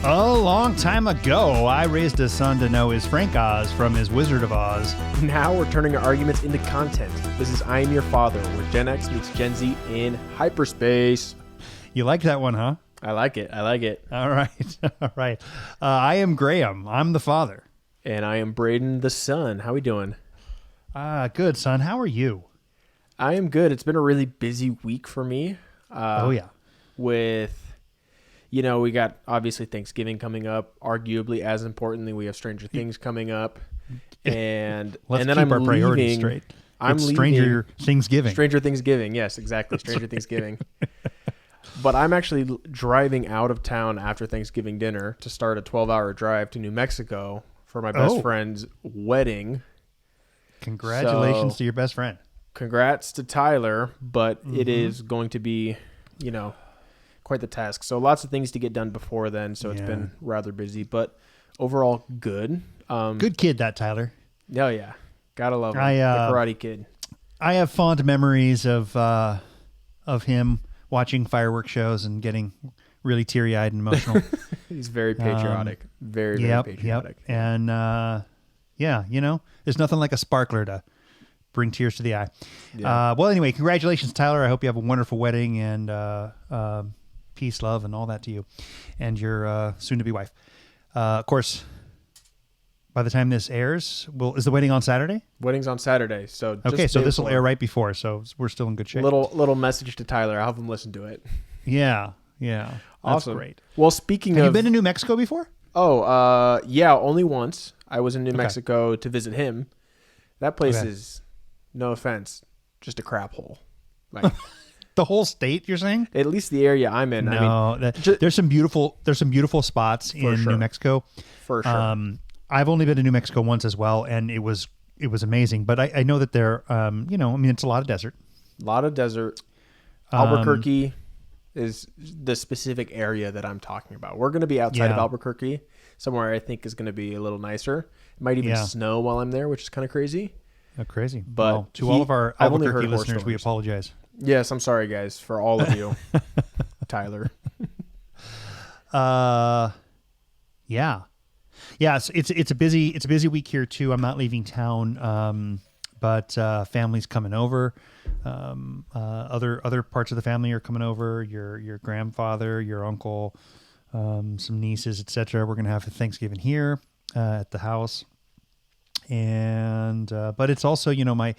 A long time ago, I raised a son to know his Frank Oz from his Wizard of Oz. Now we're turning our arguments into content. This is I Am Your Father, where Gen X meets Gen Z in hyperspace. You like that one, huh? I like it. All right. All right. I am Graham. I'm the father. And I am Braden, the son. How we doing? Good, son. How are you? I am good. It's been a really busy week for me. Oh, yeah. With, we got obviously Thanksgiving coming up. Arguably as importantly, we have Stranger Things coming up. And Let's then keep I'm our priorities leaving. straight. I'm it's leaving. Stranger Thanksgiving. Stranger Thanksgiving. Yes, exactly. Stranger Thanksgiving. But I'm actually driving out of town after Thanksgiving dinner to start a 12-hour drive to New Mexico for my best friend's wedding. Congratulations to your best friend. Congrats to Tyler, but it is going to be, quite the task. So lots of things to get done before then, so it's been rather busy, but overall good. Good kid, that Tyler. Oh, yeah. Gotta love him. The Karate Kid. I have fond memories of him watching fireworks shows and getting really teary-eyed and emotional. He's very patriotic. Very patriotic. Yep. And, there's nothing like a sparkler to bring tears to the eye. Yeah. Well, anyway, congratulations, Tyler. I hope you have a wonderful wedding and peace, love, and all that to you and your soon-to-be wife. Of course, by the time this airs, is the wedding on Saturday? Wedding's on Saturday. So this will air right before, so we're still in good shape. Little message to Tyler. I'll have him listen to it. Yeah. That's awesome. Great. Well, speaking have you been to New Mexico before? Oh, yeah, only once. I was in New Mexico to visit him. That place is, no offense, just a crap hole. Like the whole state, you're saying? At least the area I'm in. No, there's some beautiful spots in New Mexico. For sure. I've only been to New Mexico once as well, and it was amazing. But I know that there, it's a lot of desert. A lot of desert. Albuquerque is the specific area that I'm talking about. We're going to be outside of Albuquerque, somewhere I think is going to be a little nicer. It might even snow while I'm there, which is kind of crazy. Crazy. But to all of our Albuquerque listeners, we apologize. Yes, I'm sorry, guys, for all of you. Tyler. Yeah, it's a busy week here too. I'm not leaving town, but family's coming over. Other parts of the family are coming over. Your grandfather, your uncle, some nieces, etc. We're gonna have Thanksgiving here at the house. And but it's also the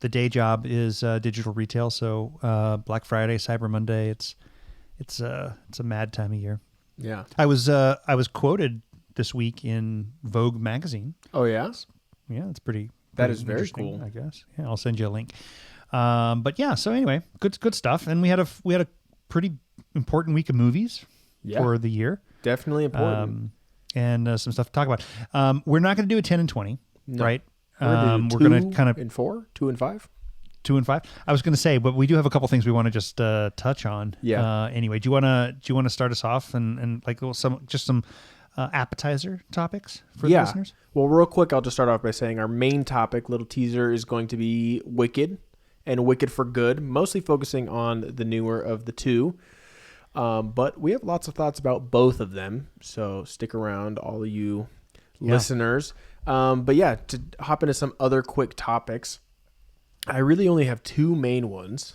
day job is digital retail. So Black Friday, Cyber Monday, it's a mad time of year. Yeah, I was quoted this week in Vogue magazine. Oh yeah, it's pretty. That is very cool. I guess. Yeah, I'll send you a link. But yeah, so anyway, good stuff. And we had a pretty important week of movies for the year. Definitely important. And some stuff to talk about. We're not going to do a 10 and 20, right? We're going to kind of 2 and 5. 2 and 5. I was going to say, but we do have a couple things we want to just touch on. Yeah. Anyway, do you want to start us off and like some appetizer topics for the listeners? Well, real quick, I'll just start off by saying our main topic, little teaser, is going to be Wicked and Wicked for Good, mostly focusing on the newer of the two. But we have lots of thoughts about both of them, so stick around, all of you listeners. But yeah, to hop into some other quick topics, I really only have two main ones,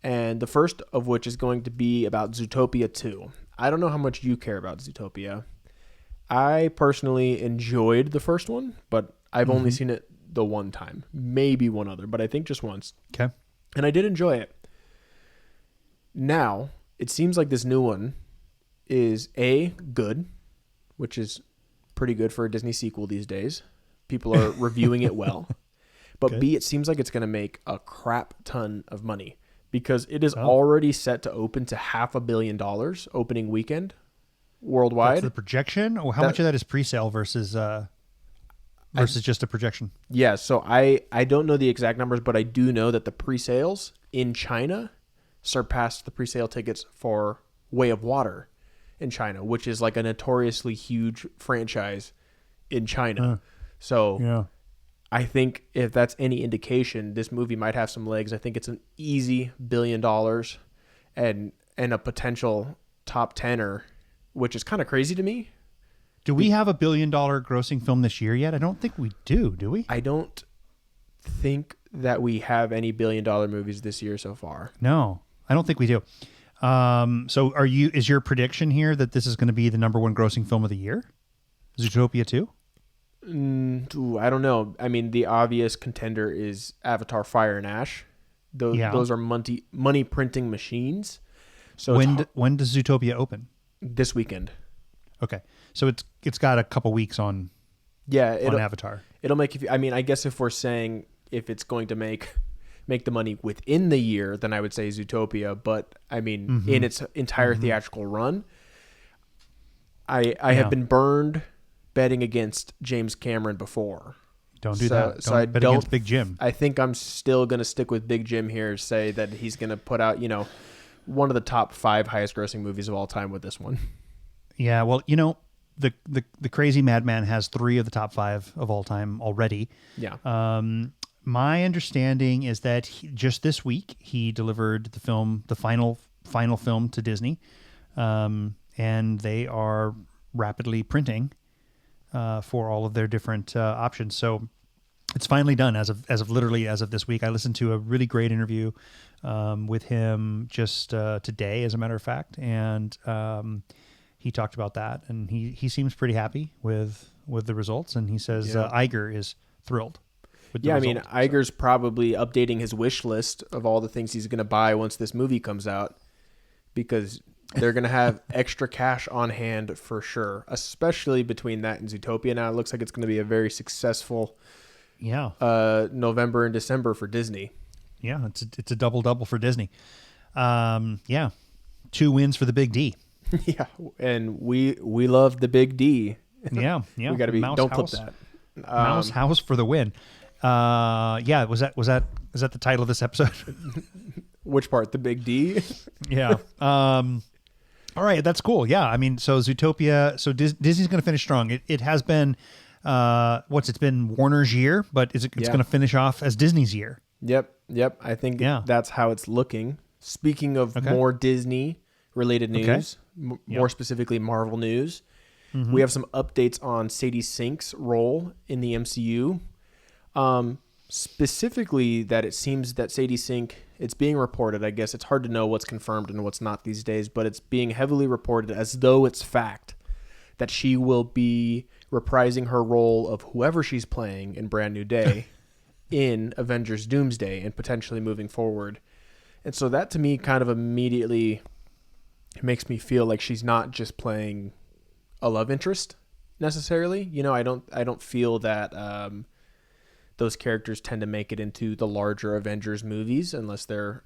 and the first of which is going to be about Zootopia 2. I don't know how much you care about Zootopia. I personally enjoyed the first one, but I've only seen it the one time, maybe one other, but I think just once. Okay. And I did enjoy it. Now, it seems like this new one is good, which is pretty good for a Disney sequel these days. People are reviewing it well. But good. B, it seems like it's going to make a crap ton of money because it is already set to open to $500 million opening weekend worldwide. That's the projection? Or how much of that is pre-sale versus just a projection? Yeah, so I don't know the exact numbers, but I do know that the pre-sales in China surpassed the pre-sale tickets for Way of Water in China, which is like a notoriously huge franchise in China. So I think if that's any indication, this movie might have some legs. I think it's an easy $1 billion and a potential top 10er which is kind of crazy to me. Do we have a $1 billion grossing film this year yet? I don't think we do we? I don't think that we have any $1 billion movies this year so far. No, I don't think we do. So is your prediction here that this is going to be the number one grossing film of the year? Zootopia 2? I don't know. I mean, the obvious contender is Avatar Fire and Ash. Those are money printing machines. So when does Zootopia open? This weekend. Okay. So it's got a couple weeks on Avatar. It'll make I mean, I guess if we're saying if it's going to make the money within the year, then I would say Zootopia. But I mean, in its entire theatrical run, I have been burned betting against James Cameron before. Don't do that. So I bet against Big Jim. I think I'm still going to stick with Big Jim here. Say that he's going to put out, one of the top 5 highest grossing movies of all time with this one. Yeah, well, the crazy madman has 3 of the top 5 of all time already. Yeah. My understanding is that just this week he delivered the final film to Disney, and they are rapidly printing for all of their different options. So it's finally done as of literally as of this week. I listened to a really great interview with him just today, as a matter of fact, and he talked about that, and he seems pretty happy with the results, and he says Iger is thrilled. I mean, Iger's probably updating his wish list of all the things he's going to buy once this movie comes out, because they're going to have extra cash on hand for sure, especially between that and Zootopia. Now it looks like it's going to be a very successful November and December for Disney. Yeah, it's a double for Disney. 2 wins for the Big D. Yeah, and we love the Big D. Yeah. We got to be. Don't clip that. Mouse House for the win. Was that the title of this episode? Which part? The Big D? Yeah. All right, that's cool. Yeah, I mean, so Zootopia. So Disney's going to finish strong. It has been it's been Warner's year, but it's going to finish off as Disney's year. Yep. I think that's how it's looking. Speaking of more Disney related news, more specifically Marvel news, we have some updates on Sadie Sink's role in the MCU. Specifically that it seems that Sadie Sink, it's being reported, I guess it's hard to know what's confirmed and what's not these days, but it's being heavily reported as though it's fact that she will be reprising her role of whoever she's playing in Brand New Day in Avengers Doomsday and potentially moving forward. And so that to me kind of immediately makes me feel like she's not just playing a love interest necessarily. I don't feel that those characters tend to make it into the larger Avengers movies unless they're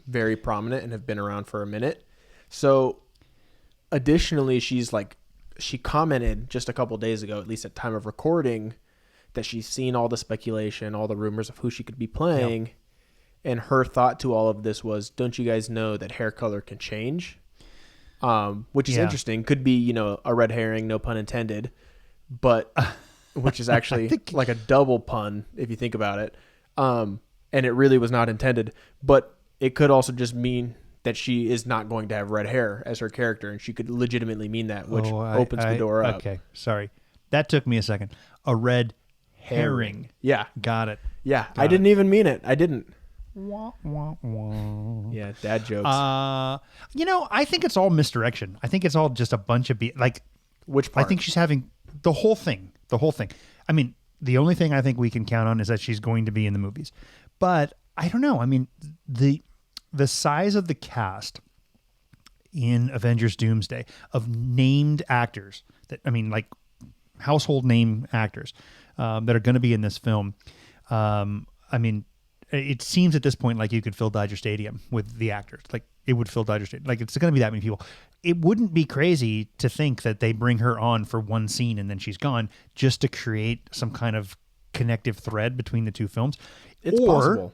very prominent and have been around for a minute. So additionally, she commented just a couple days ago, at least at time of recording, that she's seen all the speculation, all the rumors of who she could be playing. Yep. And her thought to all of this was, don't you guys know that hair color can change? Which is interesting. Could be, a red herring, no pun intended, but which is actually like a double pun if you think about it. And it really was not intended, but it could also just mean that she is not going to have red hair as her character, and she could legitimately mean that, which opens the door up. Okay, sorry. That took me a second. A red herring. Yeah. Got it. Yeah, I didn't even mean it. I didn't. Wah, wah, wah. Yeah, dad jokes. I think it's all misdirection. I think it's all just a bunch of which part? I think she's having the whole thing. I mean, the only thing I think we can count on is that she's going to be in the movies. But I don't know. I mean, the size of the cast in Avengers Doomsday of named actors like household name actors that are going to be in this film. I mean, it seems at this point like you could fill Dodger Stadium with the actors. Like it would fill Dodger Stadium. Like it's going to be that many people. It wouldn't be crazy to think that they bring her on for one scene and then she's gone just to create some kind of connective thread between the two films. It's possible.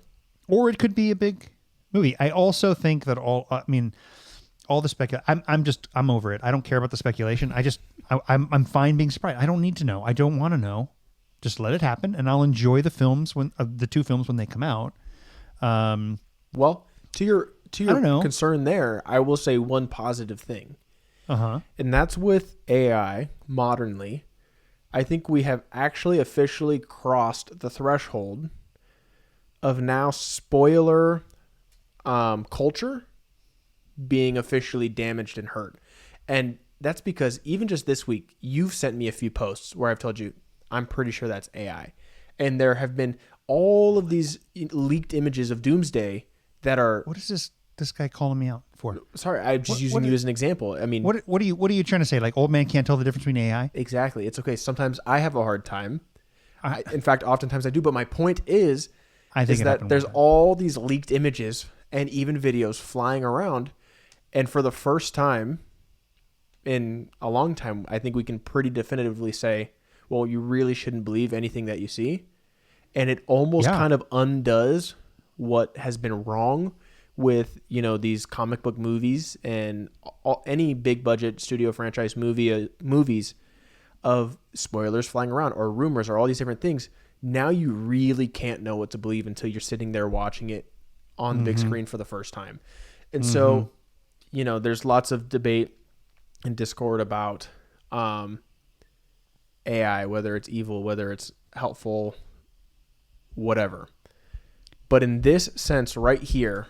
Or it could be a big movie. I also think that all the speculation, I'm over it. I don't care about the speculation. I'm fine being surprised. I don't need to know. I don't want to know. Just let it happen, and I'll enjoy the films the 2 films when they come out. Well, to your concern there, I will say one positive thing. Uh-huh. And that's with AI modernly. I think we have actually officially crossed the threshold of now spoiler culture being officially damaged and hurt. And that's because even just this week, you've sent me a few posts where I've told you, I'm pretty sure that's AI. And there have been all of these leaked images of Doomsday that are... What is this guy calling me out for? Sorry, I'm just using you as an example. I mean... What are you trying to say? Like, old man can't tell the difference between AI? Exactly. It's okay. Sometimes I have a hard time. In fact, oftentimes I do. But my point is that there's all these leaked images and even videos flying around. And for the first time in a long time, I think we can pretty definitively say, well, you really shouldn't believe anything that you see. And it almost kind of undoes what has been wrong with, these comic book movies and any big budget studio franchise movies of spoilers flying around or rumors or all these different things. Now you really can't know what to believe until you're sitting there watching it on the big screen for the first time. And so, there's lots of debate and discord about AI, whether it's evil, whether it's helpful, whatever. But in this sense right here,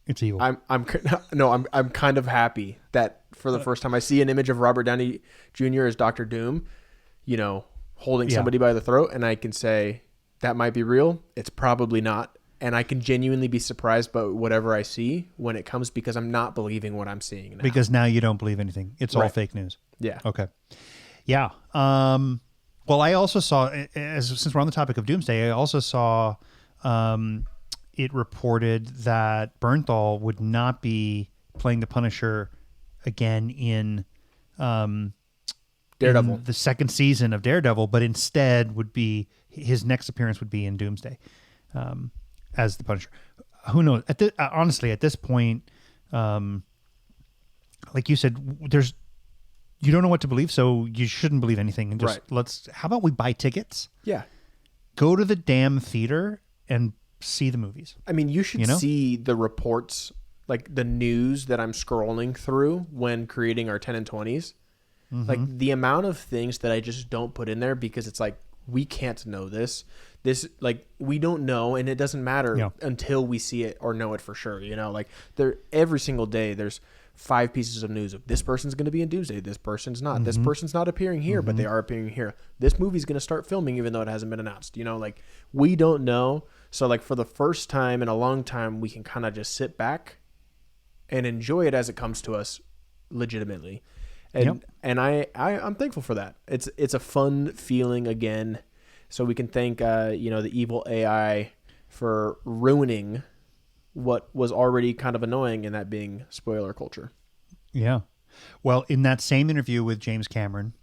it's evil. I'm kind of happy that for the first time I see an image of Robert Downey Jr. as Dr. Doom, holding somebody by the throat, and I can say that might be real. It's probably not. And I can genuinely be surprised by whatever I see when it comes, because I'm not believing what I'm seeing now. Because now you don't believe anything. It's all fake news. Yeah. Okay. Yeah. Well, I also saw, since we're on the topic of Doomsday, I also saw it reported that Bernthal would not be playing the Punisher again in Daredevil, in the second season of Daredevil, but instead his next appearance would be in Doomsday as the Punisher. Who knows? Honestly, at this point, like you said, you don't know what to believe, so you shouldn't believe anything. And just how about we buy tickets? Yeah. Go to the damn theater and see the movies. I mean, you should see the reports, like the news that I'm scrolling through when creating our 10 and 20s. Mm-hmm. Like the amount of things that I just don't put in there because it's like, we can't know this. Like, we don't know, and it doesn't matter until we see it or know it for sure. Like every single day there's 5 pieces of news of this person's going to be in Doomsday. This person's not. Mm-hmm. This person's not appearing here, but they are appearing here. This movie's going to start filming even though it hasn't been announced. Like we don't know. So like for the first time in a long time, we can kind of just sit back and enjoy it as it comes to us legitimately. And I'm thankful for that. It's a fun feeling again. So we can thank the evil AI for ruining what was already kind of annoying, and that being spoiler culture. Yeah. Well, in that same interview with James Cameron,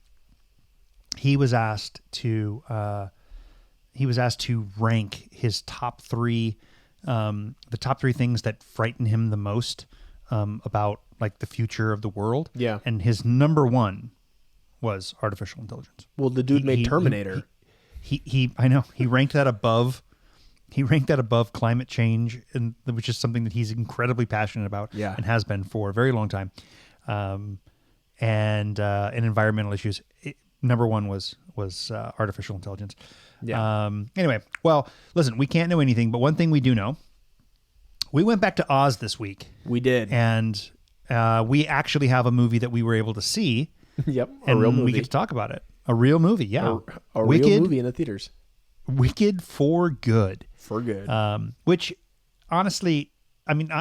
he was asked to rank his top 3, the top 3 things that frighten him the most about like the future of the world. Yeah. And his number 1 was artificial intelligence. Well, the dude made Terminator. I know. He ranked that above climate change, and which is something that he's incredibly passionate about and has been for a very long time. And environmental issues. Number 1 was artificial intelligence. Yeah. Anyway, well, listen, we can't know anything, but one thing we do know, we went back to Oz this week. We did. And we actually have a movie that we were able to see. Yep. A real movie. We get to talk about it. A real movie, yeah. A real movie in the theaters. Wicked for Good. For Good. Which, honestly, I mean,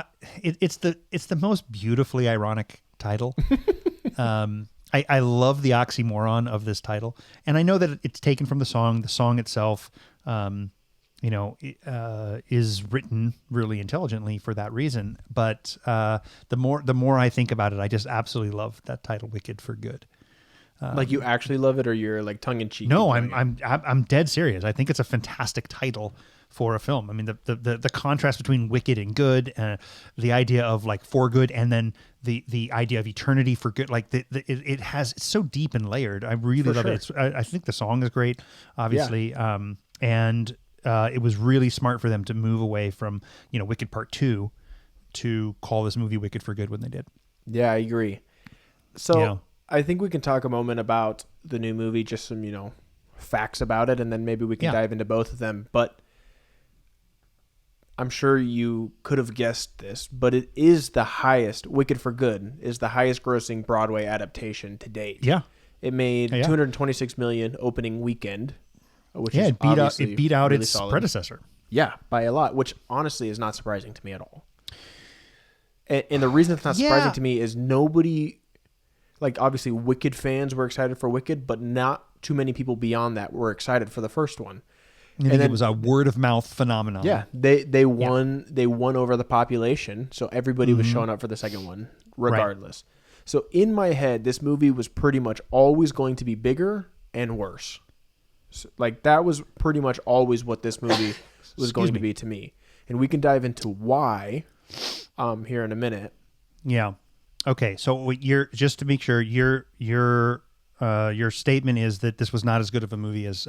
it's the most beautifully ironic title. I love the oxymoron of this title, and I know that it's taken from the song. The song itself, is written really intelligently for that reason. But the more I think about it, I just absolutely love that title, Wicked for Good. Like you actually love it, or you're like tongue in cheek? No, I'm dead serious. I think it's a fantastic title for a film. I mean, the contrast between wicked and good, the idea of like for good, and then the idea of eternity for good. Like it's so deep and layered. I really love it. I think the song is great, obviously, and it was really smart for them to move away from Wicked Part 2 to call this movie Wicked for Good when they did. Yeah, I agree. So Yeah. I think we can talk a moment about the new movie, just some, facts about it, and then maybe we can Yeah. dive into both of them. But I'm sure you could have guessed this, but it is the highest, Wicked for Good is the highest grossing Broadway adaptation to date. Yeah. It made Yeah. 226 million opening weekend, which Yeah. is It beat out really its solid. predecessor. Yeah, by a lot, which honestly is not surprising to me at all. And the reason it's not surprising to me is nobody, like obviously Wicked fans were excited for Wicked, but not too many people beyond that were excited for the first one. I think it was a word of mouth phenomenon. Yeah, they won over the population, so everybody was showing up for the second one regardless. Right. So in my head, this movie was pretty much always going to be bigger and worse. So, like that was pretty much always what this movie was going to be to me. And we can dive into why here in a minute. Yeah. Okay. So you're just to make sure your statement is that this was not as good of a movie as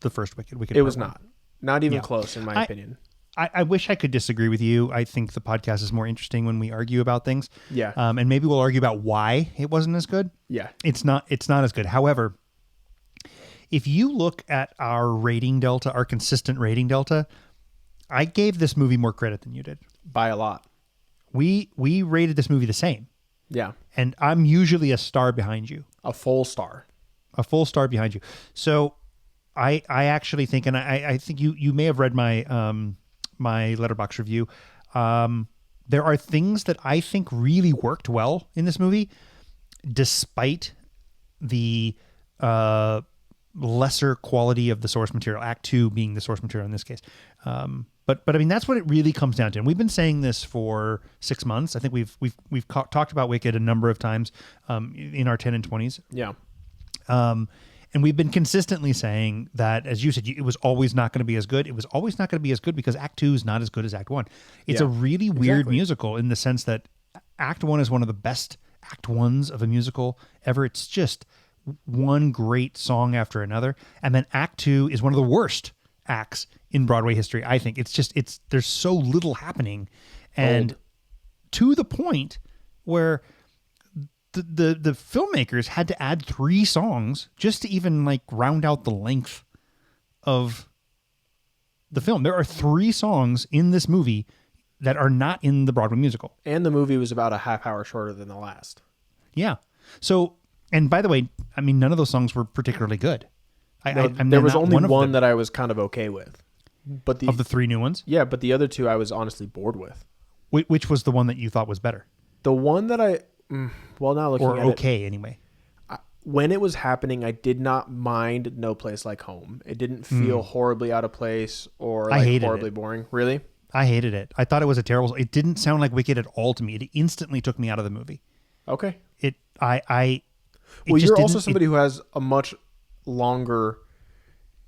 the first Wicked. It was not even close in my opinion. I wish I could disagree with you. I think the podcast is more interesting when we argue about things. Yeah. And maybe we'll argue about why it wasn't as good. Yeah. It's not as good. However, if you look at our rating delta, our consistent rating delta, I gave this movie more credit than you did. By a lot. We rated this movie the same. Yeah. And I'm usually a star behind you. A full star. A full star behind you. So I actually think, and I think you may have read my my Letterboxd review. There are things that I think really worked well in this movie, despite the lesser quality of the source material. Act 2 being the source material in this case. But I mean, that's what it really comes down to. And we've been saying this for 6 months. I think we've talked about Wicked a number of times in our 10 and 20s. Yeah. And we've been consistently saying that, as you said, it was always not going to be as good. It was always not going to be as good because Act 2 is not as good as Act 1. It's a really weird musical in the sense that Act 1 is one of the best Act 1s of a musical ever. It's just one great song after another. And then Act 2 is one of the worst acts in Broadway history, I think. There's so little happening. And to the point where the filmmakers had to add 3 songs just to even like round out the length of the film. There are 3 songs in this movie that are not in the Broadway musical. And the movie was about a half hour shorter than the last. Yeah. So, and by the way, I mean, none of those songs were particularly good. There was only one that I was kind of okay with. But of the 3 new ones? Yeah, but the other 2 I was honestly bored with. Which was the one that you thought was better? The one that now looking at it. Or okay, anyway. When it was happening, I did not mind No Place Like Home. It didn't feel horribly out of place or like horribly boring. Really? I hated it. I thought it was a terrible... It didn't sound like Wicked at all to me. It instantly took me out of the movie. Okay. Well, you're also somebody who has a much longer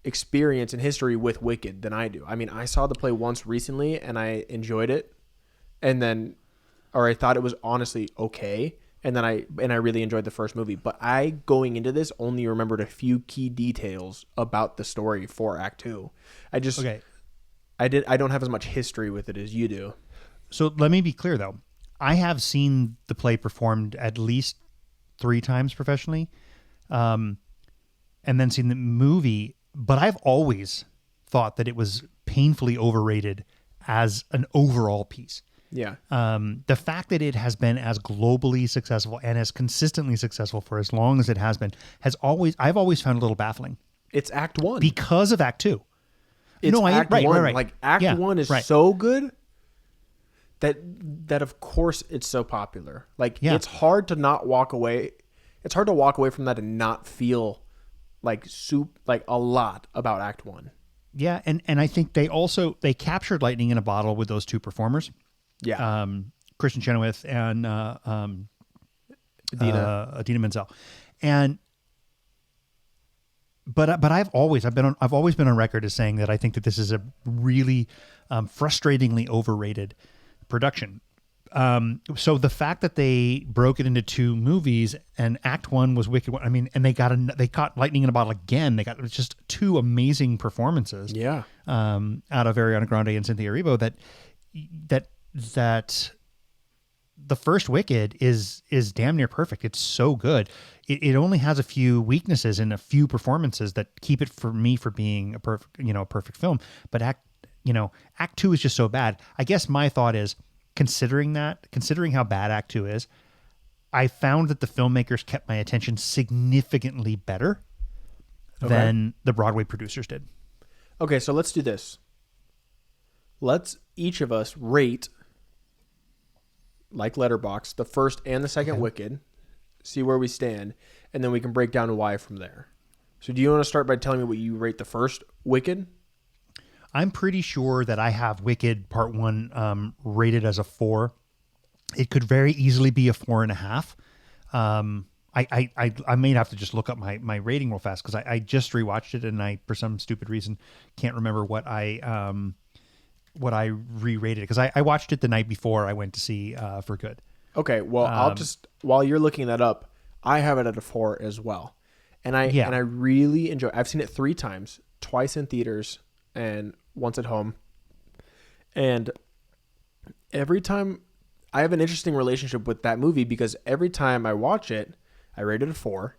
experience in history with Wicked than I do. I mean, I saw the play once recently and I enjoyed it, or I thought it was honestly okay, and then I really enjoyed the first movie. But I, going into this, only remembered a few key details about the story for Act 2. I don't have as much history with it as you do. So let me be clear though. I have seen the play performed at least 3 times professionally, and then seen the movie. But I've always thought that it was painfully overrated as an overall piece. Yeah. The fact that it has been as globally successful and as consistently successful for as long as it has been I've always found a little baffling. It's Act 1 because of Act 2. Act 1. Right. Like Act 1 is so good that of course it's so popular. Like it's hard to not walk away. It's hard to walk away from that and not feel like a lot about Act 1. Yeah, and I think they captured lightning in a bottle with those 2 performers. Yeah. Kristen Chenoweth and Idina Menzel. But I've always been on record as saying that I think that this is a really frustratingly overrated production. So the fact that they broke it into 2 movies and Act 1 was Wicked. I mean, and they caught lightning in a bottle again. They got just 2 amazing performances. Yeah. Out of Ariana Grande and Cynthia Erivo that the first Wicked is damn near perfect. It's so good. It only has a few weaknesses and a few performances that keep it for me for being a perfect film. But Act 2 is just so bad. I guess my thought is, considering how bad Act 2 is, I found that the filmmakers kept my attention significantly better than the Broadway producers did. Okay, so let's do this. Let's each of us rate, like Letterboxd, the first and the second Wicked, see where we stand, and then we can break down why from there. So do you want to start by telling me what you rate the first Wicked? I'm pretty sure that I have Wicked Part 1 rated as a 4. It could very easily be a 4.5. I may have to just look up my rating real fast, because I just rewatched it, and I, for some stupid reason, can't remember what I re-rated it, because I watched it the night before I went to see For Good. Okay, well, I'll just, while you're looking that up, I have it at a 4 as well. And I really enjoy. I've seen it 3 times, twice in theaters and once at home. And every time, I have an interesting relationship with that movie, because every time I watch it, I rate it a 4.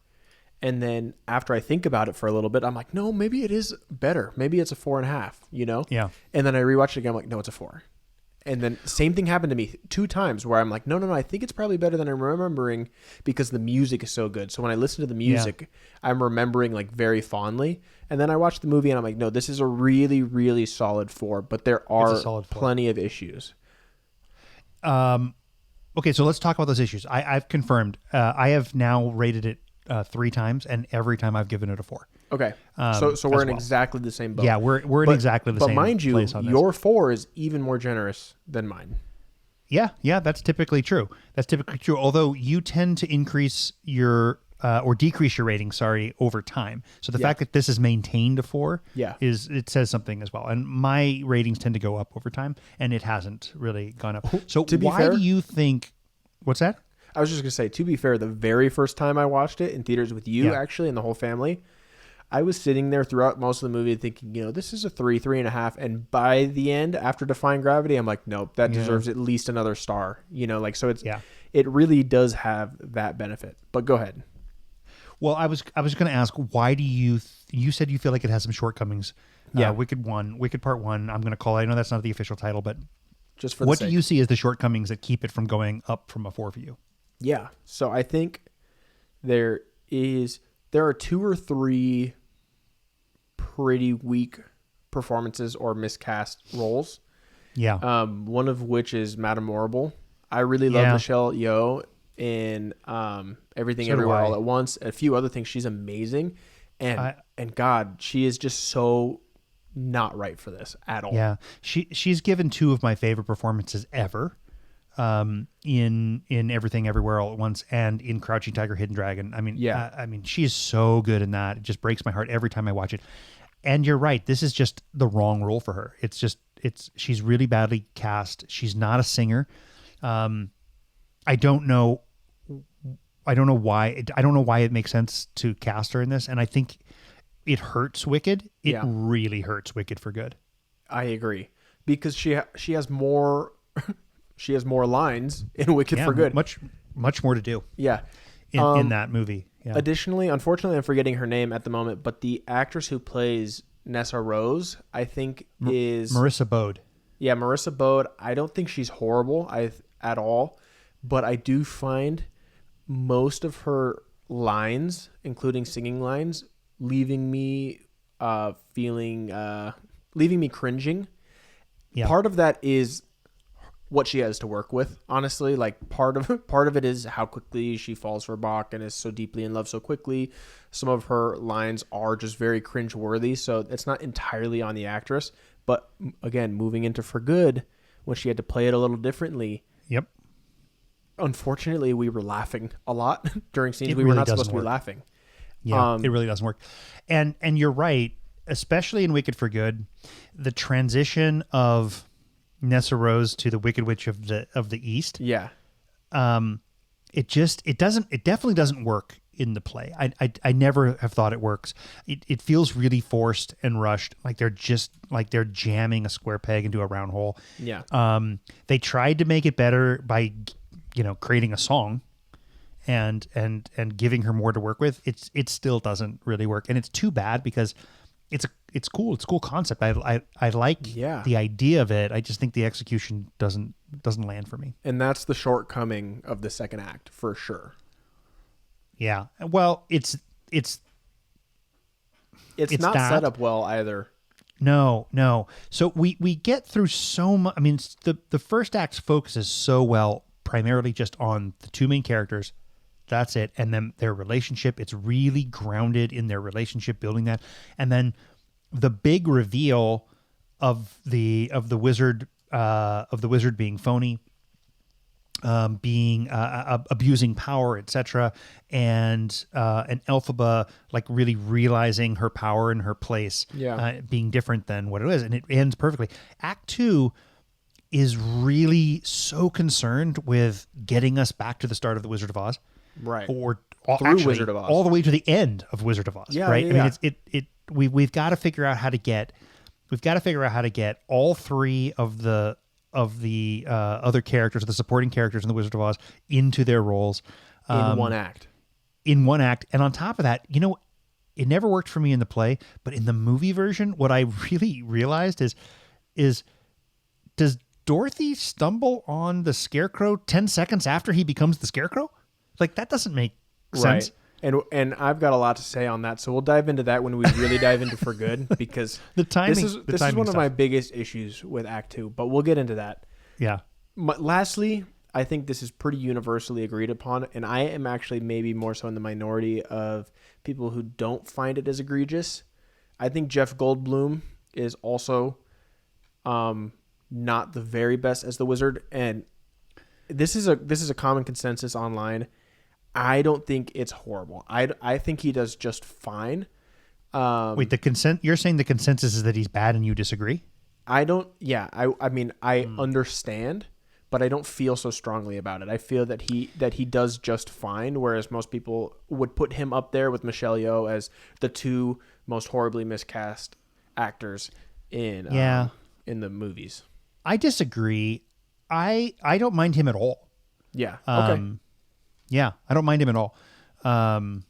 And then after I think about it for a little bit, I'm like, no, maybe it is better. Maybe it's a 4.5, Yeah. And then I rewatch it again. I'm like, no, it's a 4. And then same thing happened to me 2 times, where I'm like, no, I think it's probably better than I'm remembering, because the music is so good. So when I listen to the music, I'm remembering like very fondly. And then I watch the movie and I'm like, no, this is a really, really solid 4, but there are plenty of issues. Okay, so let's talk about those issues. I've confirmed. I have now rated it 3 times, and every time I've given it a 4. Okay, so we're in exactly the same boat. Yeah, we're in exactly the same. But mind you, place on this. your 4 is even more generous than mine. Yeah, that's typically true. Although you tend to increase your or decrease your rating, over time. So the fact that this is maintained a 4, it says something as well. And my ratings tend to go up over time, and it hasn't really gone up. So why do you think? What's that? I was just gonna say, to be fair, the very first time I watched it in theaters with you, actually, and the whole family, I was sitting there throughout most of the movie thinking, this is a 3.5. And by the end, after Defying Gravity, I'm like, nope, that deserves at least another star. So it's it really does have that benefit. But go ahead. Well, I was going to ask, why do you said you feel like it has some shortcomings? Yeah, Wicked Part 1. I'm going to call it. I know that's not the official title, but just for what do you see as the shortcomings that keep it from going up from a 4 for you? Yeah, so I think there are 2 or 3 pretty weak performances or miscast roles. Yeah. One of which is Madame Morrible. I really love Michelle Yeoh in Everything Everywhere All at Once. A few other things. She's amazing. And God, she is just so not right for this at all. Yeah. She's given 2 of my favorite performances ever. In Everything Everywhere All at Once and in Crouching Tiger, Hidden Dragon. I mean, she is so good in that. It just breaks my heart every time I watch it. And you're right. This is just the wrong role for her. She's really badly cast. She's not a singer. I don't know why. I don't know why it makes sense to cast her in this. And I think it hurts Wicked. It really hurts Wicked for Good. I agree, because she has more. She has more lines in Wicked for Good. Much more to do. Yeah. In that movie. Yeah. Additionally, unfortunately, I'm forgetting her name at the moment, but the actress who plays Nessa Rose, I think is... Marissa Bode. Yeah, Marissa Bode. I don't think she's horrible at all, but I do find most of her lines, including singing lines, leaving me cringing. Yeah. Part of that is what she has to work with, honestly. Like part of it is how quickly she falls for Bach and is so deeply in love so quickly. Some of her lines are just very cringe-worthy, so it's not entirely on the actress. But again, moving into For Good, when she had to play it a little differently. Yep. Unfortunately, we were laughing a lot during scenes we were not supposed to be laughing. Yeah, it really doesn't work. And you're right, especially in Wicked for Good, the transition of Nessa Rose to the Wicked Witch of the East. Yeah. It definitely doesn't work in the play. I never have thought it works. It feels really forced and rushed, like they're jamming a square peg into a round hole. Yeah. They tried to make it better by creating a song and giving her more to work with, it still doesn't really work, and it's too bad because it's cool. It's a cool concept. I like Yeah. the idea of it. I just think the execution doesn't land for me. And that's the shortcoming of the second act for sure. Yeah. Well, it's not that. set up well either. No. So we get through so much. I mean, the first act focuses so well, primarily just on the two main characters. That's it. And then their relationship. It's really grounded in their relationship, building that. And then the big reveal of the wizard being phony, being abusing power, etc., and Elphaba like really realizing her power and her place, being different than what it is, and it ends perfectly. Act 2 is really so concerned with getting us back to the start of the Wizard of Oz, right? Or through actually, Wizard of Oz, all the way to the end of Wizard of Oz, yeah, right? Yeah, I mean, we've got to figure out how to get all three of the other characters, the supporting characters in the Wizard of Oz, into their roles in one act. And on top of that, it never worked for me in the play, but in the movie version, what I really realized is does Dorothy stumble on the Scarecrow 10 seconds after he becomes the Scarecrow? Like, that doesn't make sense. Right. And I've got a lot to say on that, so we'll dive into that when we really dive into For Good, because the timing. This is one of my biggest issues with Act 2, but we'll get into that. Yeah. Lastly, I think this is pretty universally agreed upon, and I am actually maybe more so in the minority of people who don't find it as egregious. I think Jeff Goldblum is also not the very best as the wizard, and this is a common consensus online. I don't think it's horrible. I think he does just fine. Wait, you're saying the consensus is that he's bad and you disagree? I don't. Yeah, I mean, I understand, but I don't feel so strongly about it. I feel that he does just fine, whereas most people would put him up there with Michelle Yeoh as the two most horribly miscast actors in the movies. I disagree. I don't mind him at all. Yeah. Okay. Yeah, I don't mind him at all. And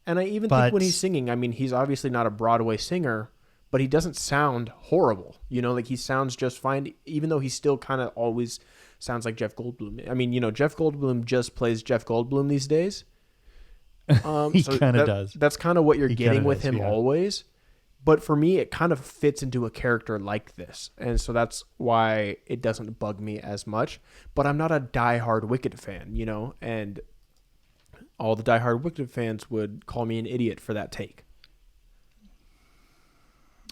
I even think when he's singing, I mean, he's obviously not a Broadway singer, but he doesn't sound horrible. Like he sounds just fine, even though he still kind of always sounds like Jeff Goldblum. I mean, Jeff Goldblum just plays Jeff Goldblum these days. He kind of does. That's kind of what you're getting with him always. But for me, it kind of fits into a character like this. And so that's why it doesn't bug me as much. But I'm not a diehard Wicked fan, and all the diehard Wicked fans would call me an idiot for that take.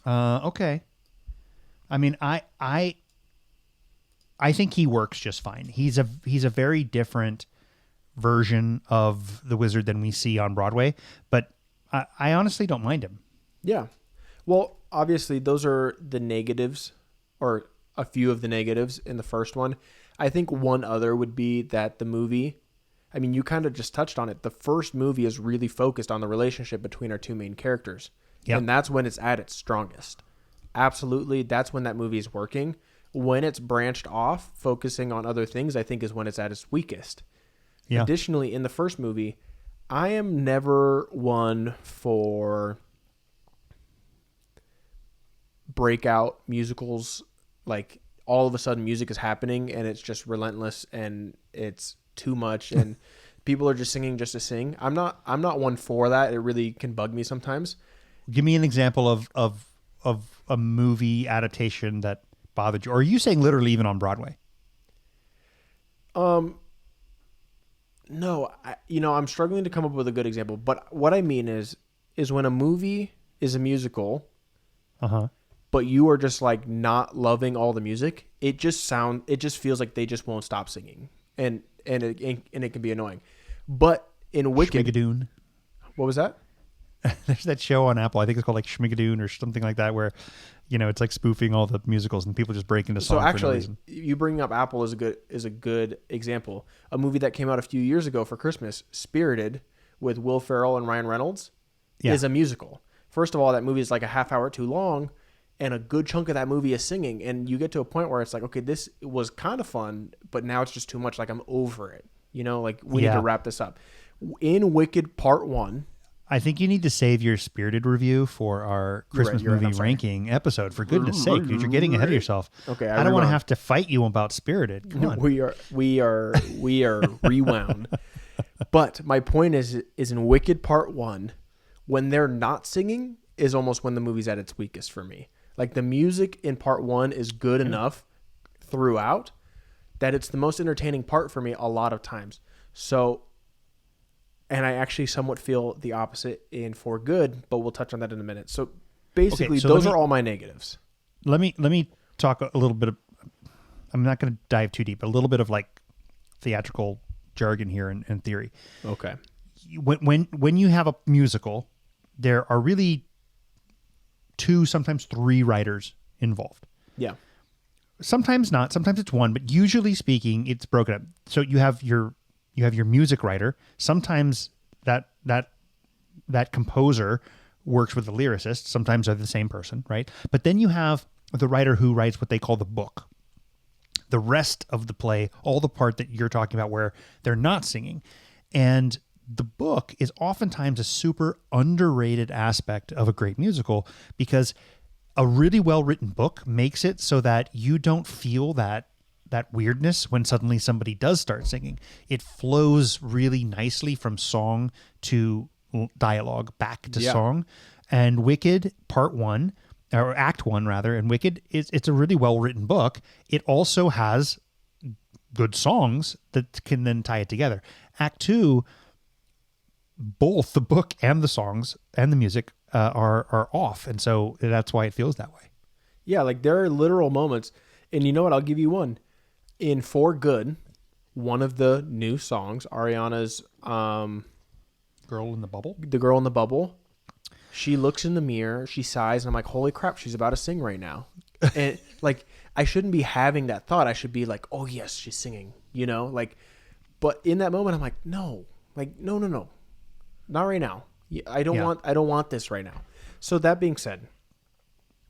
Okay. I mean, I think he works just fine. He's a very different version of the wizard than we see on Broadway, but I honestly don't mind him. Yeah. Well, obviously, those are the negatives, or a few of the negatives in the first one. I think one other would be that the movie, I mean, you kind of just touched on it. The first movie is really focused on the relationship between our two main characters. Yep. And that's when it's at its strongest. Absolutely, that's when that movie is working. When it's branched off, focusing on other things, I think is when it's at its weakest. Yeah. Additionally, in the first movie, I am never one for breakout musicals, like all of a sudden music is happening and it's just relentless and it's too much and people are just singing just to sing. I'm not one for that. It really can bug me sometimes. Give me an example of a movie adaptation that bothered you, or are you saying literally even on Broadway? No, I'm struggling to come up with a good example, but what I mean is when a movie is a musical, but you are just like not loving all the music, it just feels like they just won't stop singing, and it can be annoying. But in Wicked, Schmigadoon. What was that? There's that show on Apple, I think it's called like Schmigadoon or something like that, where it's like spoofing all the musicals and people just break into song. So actually, for no reason. You bringing up Apple is a good example. A movie that came out a few years ago for Christmas, Spirited, with Will Ferrell and Ryan Reynolds, is a musical. First of all, that movie is like a half hour too long. and a good chunk of that movie is singing, and you get to a point where it's like, okay, this was kind of fun, but now it's just too much. Like, I'm over it. You know, like, we need to wrap this up. In Wicked Part 1, I think you need to save your Spirited review for our Christmas movie ranking episode. For goodness sake, dude, you're getting ahead of yourself. Okay, I don't want to have to fight you about Spirited. Come on. We are rewound. But my point is in Wicked Part 1, when they're not singing is almost when the movie's at its weakest for me. Like, the music in Part 1 is good enough throughout that it's the most entertaining part for me a lot of times. So, and I actually somewhat feel the opposite in For Good, but we'll touch on that in a minute. So basically, those are all my negatives. Let me talk a little bit of, I'm not going to dive too deep, a little bit of like theatrical jargon here and theory. Okay. When you have a musical, there are really 2, sometimes 3 writers involved. Yeah. Sometimes not. Sometimes it's 1, but usually speaking, it's broken up. So you have your music writer. Sometimes that composer works with the lyricist. Sometimes they're the same person, right? But then you have the writer who writes what they call the book. The rest of the play, all the part that you're talking about where they're not singing. And the book is oftentimes a super underrated aspect of a great musical, because a really well-written book makes it so that you don't feel that weirdness when suddenly somebody does start singing. It flows really nicely from song to dialogue back to song. And Wicked Part 1, or Act 1 rather, and Wicked, it's a really well-written book. It also has good songs that can then tie it together. Act 2, both the book and the songs and the music are off, and so that's why it feels that way. Yeah, like, there are literal moments, and you know what? I'll give you one. In For Good, one of the new songs, Ariana's Girl in the Bubble? The Girl in the Bubble, she looks in the mirror, she sighs, and I'm like, holy crap, she's about to sing right now. And like, I shouldn't be having that thought. I should be like, oh yes, she's singing, you know? Like, but in that moment, I'm like, no, not right now. I don't want this right now. So that being said,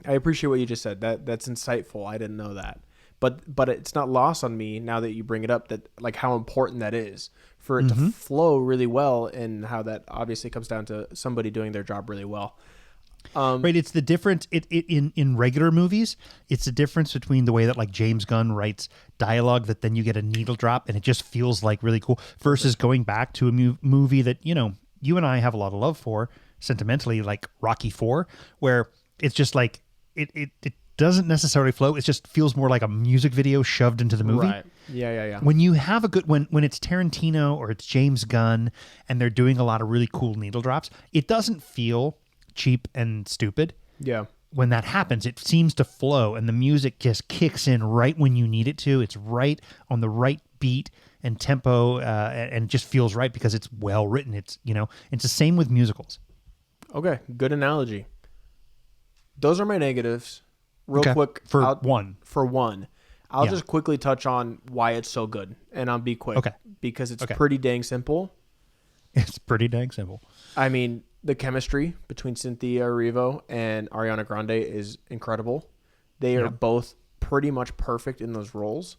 I appreciate what you just said. That's insightful. I didn't know that. But it's not lost on me now that you bring it up, that like how important that is for it to flow really well, and how that obviously comes down to somebody doing their job really well. Right, it's the difference in regular movies. It's the difference between the way that like James Gunn writes dialogue that then you get a needle drop and it just feels like really cool, versus going back to a movie that, you know, you and I have a lot of love for sentimentally, like Rocky IV, where it's just like it doesn't necessarily flow. It just feels more like a music video shoved into the movie. Right. Yeah. When you have a good, when it's Tarantino or it's James Gunn and they're doing a lot of really cool needle drops, it doesn't feel cheap and stupid. Yeah. When that happens, it seems to flow and the music just kicks in right when you need it to. It's right on the right beat and tempo, and just feels right because it's well written. It's, you know, it's the same with musicals. Okay, good analogy. Those are my negatives. Real quick. For one. I'll just quickly touch on why it's so good, and I'll be quick. Okay. Because it's pretty dang simple. It's pretty dang simple. I mean, the chemistry between Cynthia Erivo and Ariana Grande is incredible. They are both pretty much perfect in those roles.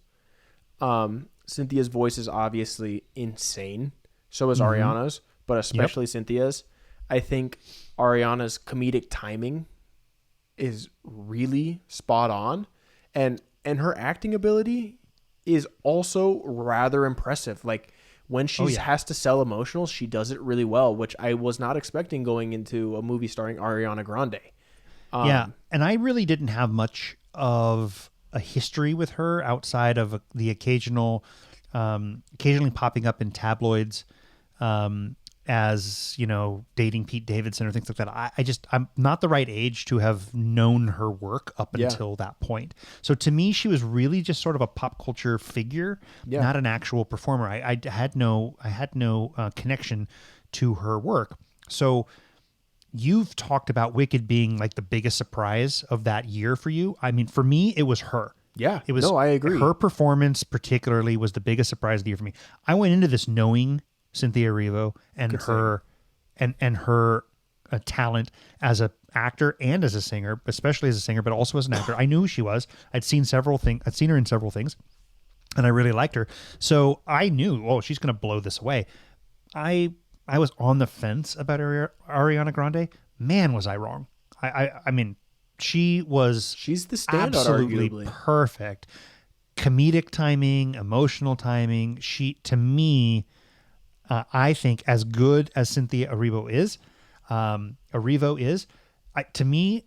Cynthia's voice is obviously insane. So is Ariana's, but especially Cynthia's. I think Ariana's comedic timing is really spot on, and her acting ability is also rather impressive. Like, when she has to sell emotional, she does it really well, which I was not expecting going into a movie starring Ariana Grande. And I really didn't have much of a history with her outside of the occasionally popping up in tabloids, as, you know, dating Pete Davidson or things like that. I'm not the right age to have known her work up until that point. So to me, she was really just sort of a pop culture figure, not an actual performer. I had no connection to her work. So you've talked about Wicked being like the biggest surprise of that year for you. I mean, for me, it was her. Yeah, it was. No, I agree. Her performance particularly was the biggest surprise of the year for me. I went into this knowing Cynthia Erivo and her a talent as a actor and as a singer, especially as a singer, but also as an actor. I knew who she was. I'd seen her in several things, and I really liked her. So I knew, oh, she's going to blow this away. I was on the fence about Ariana Grande. Man, was I wrong. I mean, she's the standout, absolutely arguably. perfect. Comedic timing, emotional timing. She, to me, I think as good as Cynthia Erivo is, to me,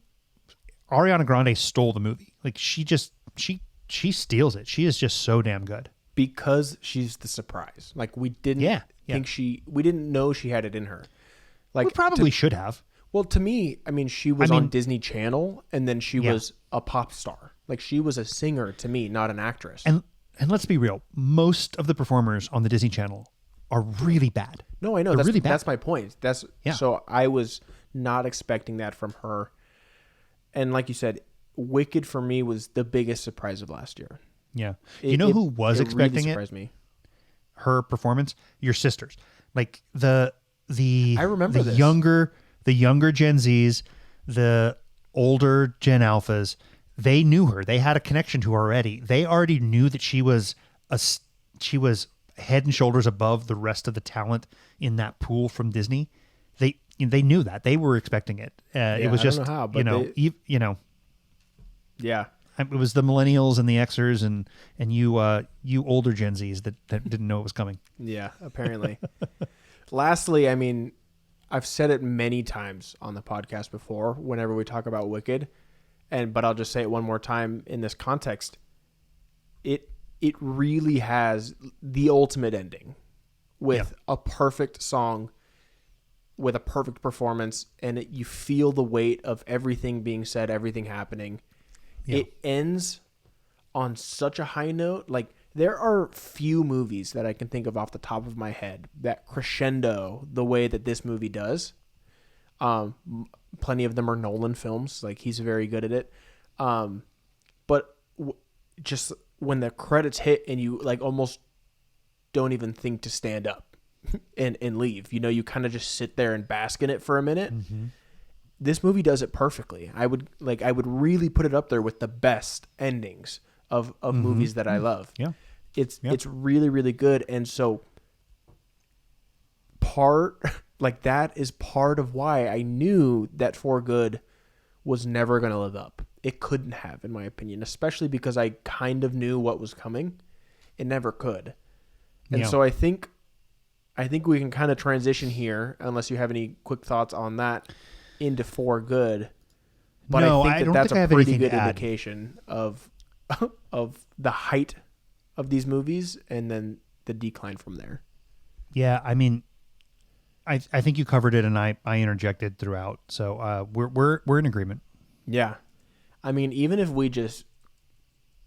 Ariana Grande stole the movie. Like she steals it. She is just so damn good. Because she's the surprise. Like we didn't we didn't know she had it in her. Like we probably should have. Well, to me, I mean, she was on Disney Channel, and then she was a pop star. Like she was a singer to me, not an actress. And let's be real, most of the performers on the Disney Channel are really bad. No, I know. That's really bad. That's my point. So I was not expecting that from her. And like you said, Wicked for me was the biggest surprise of last year. Yeah. Who was expecting really surprised me? Her performance? Your sisters. Like I remember the younger Gen Zs, the older Gen Alphas, they knew her. They had a connection to her already. They already knew that she was head and shoulders above the rest of the talent in that pool from Disney. They knew that. They were expecting it. It was just, I don't know how, but yeah. It was the millennials and the Xers and you older Gen Zs that didn't know it was coming. Yeah, apparently. Lastly, I mean, I've said it many times on the podcast before whenever we talk about Wicked, but I'll just say it one more time in this context. It really has the ultimate ending with a perfect song, with a perfect performance, and you feel the weight of everything being said, everything happening. Yeah. It ends on such a high note. Like there are few movies that I can think of off the top of my head that crescendo the way that this movie does. Plenty of them are Nolan films. Like he's very good at it. But just when the credits hit and you like almost don't even think to stand up and leave, you kind of just sit there and bask in it for a minute. Mm-hmm. This movie does it perfectly. I would really put it up there with the best endings of movies that I love. Yeah. It's really, really good. And so that is part of why I knew that For Good was never going to live up. It couldn't have, in my opinion, especially because I kind of knew what was coming. It never could. And so I think we can kind of transition here, unless you have any quick thoughts on that, into For Good. But no, I think that's a pretty good indication of the height of these movies and then the decline from there. Yeah, I mean, I think you covered it, and I interjected throughout, so we're in agreement. Yeah, I mean, even if we just,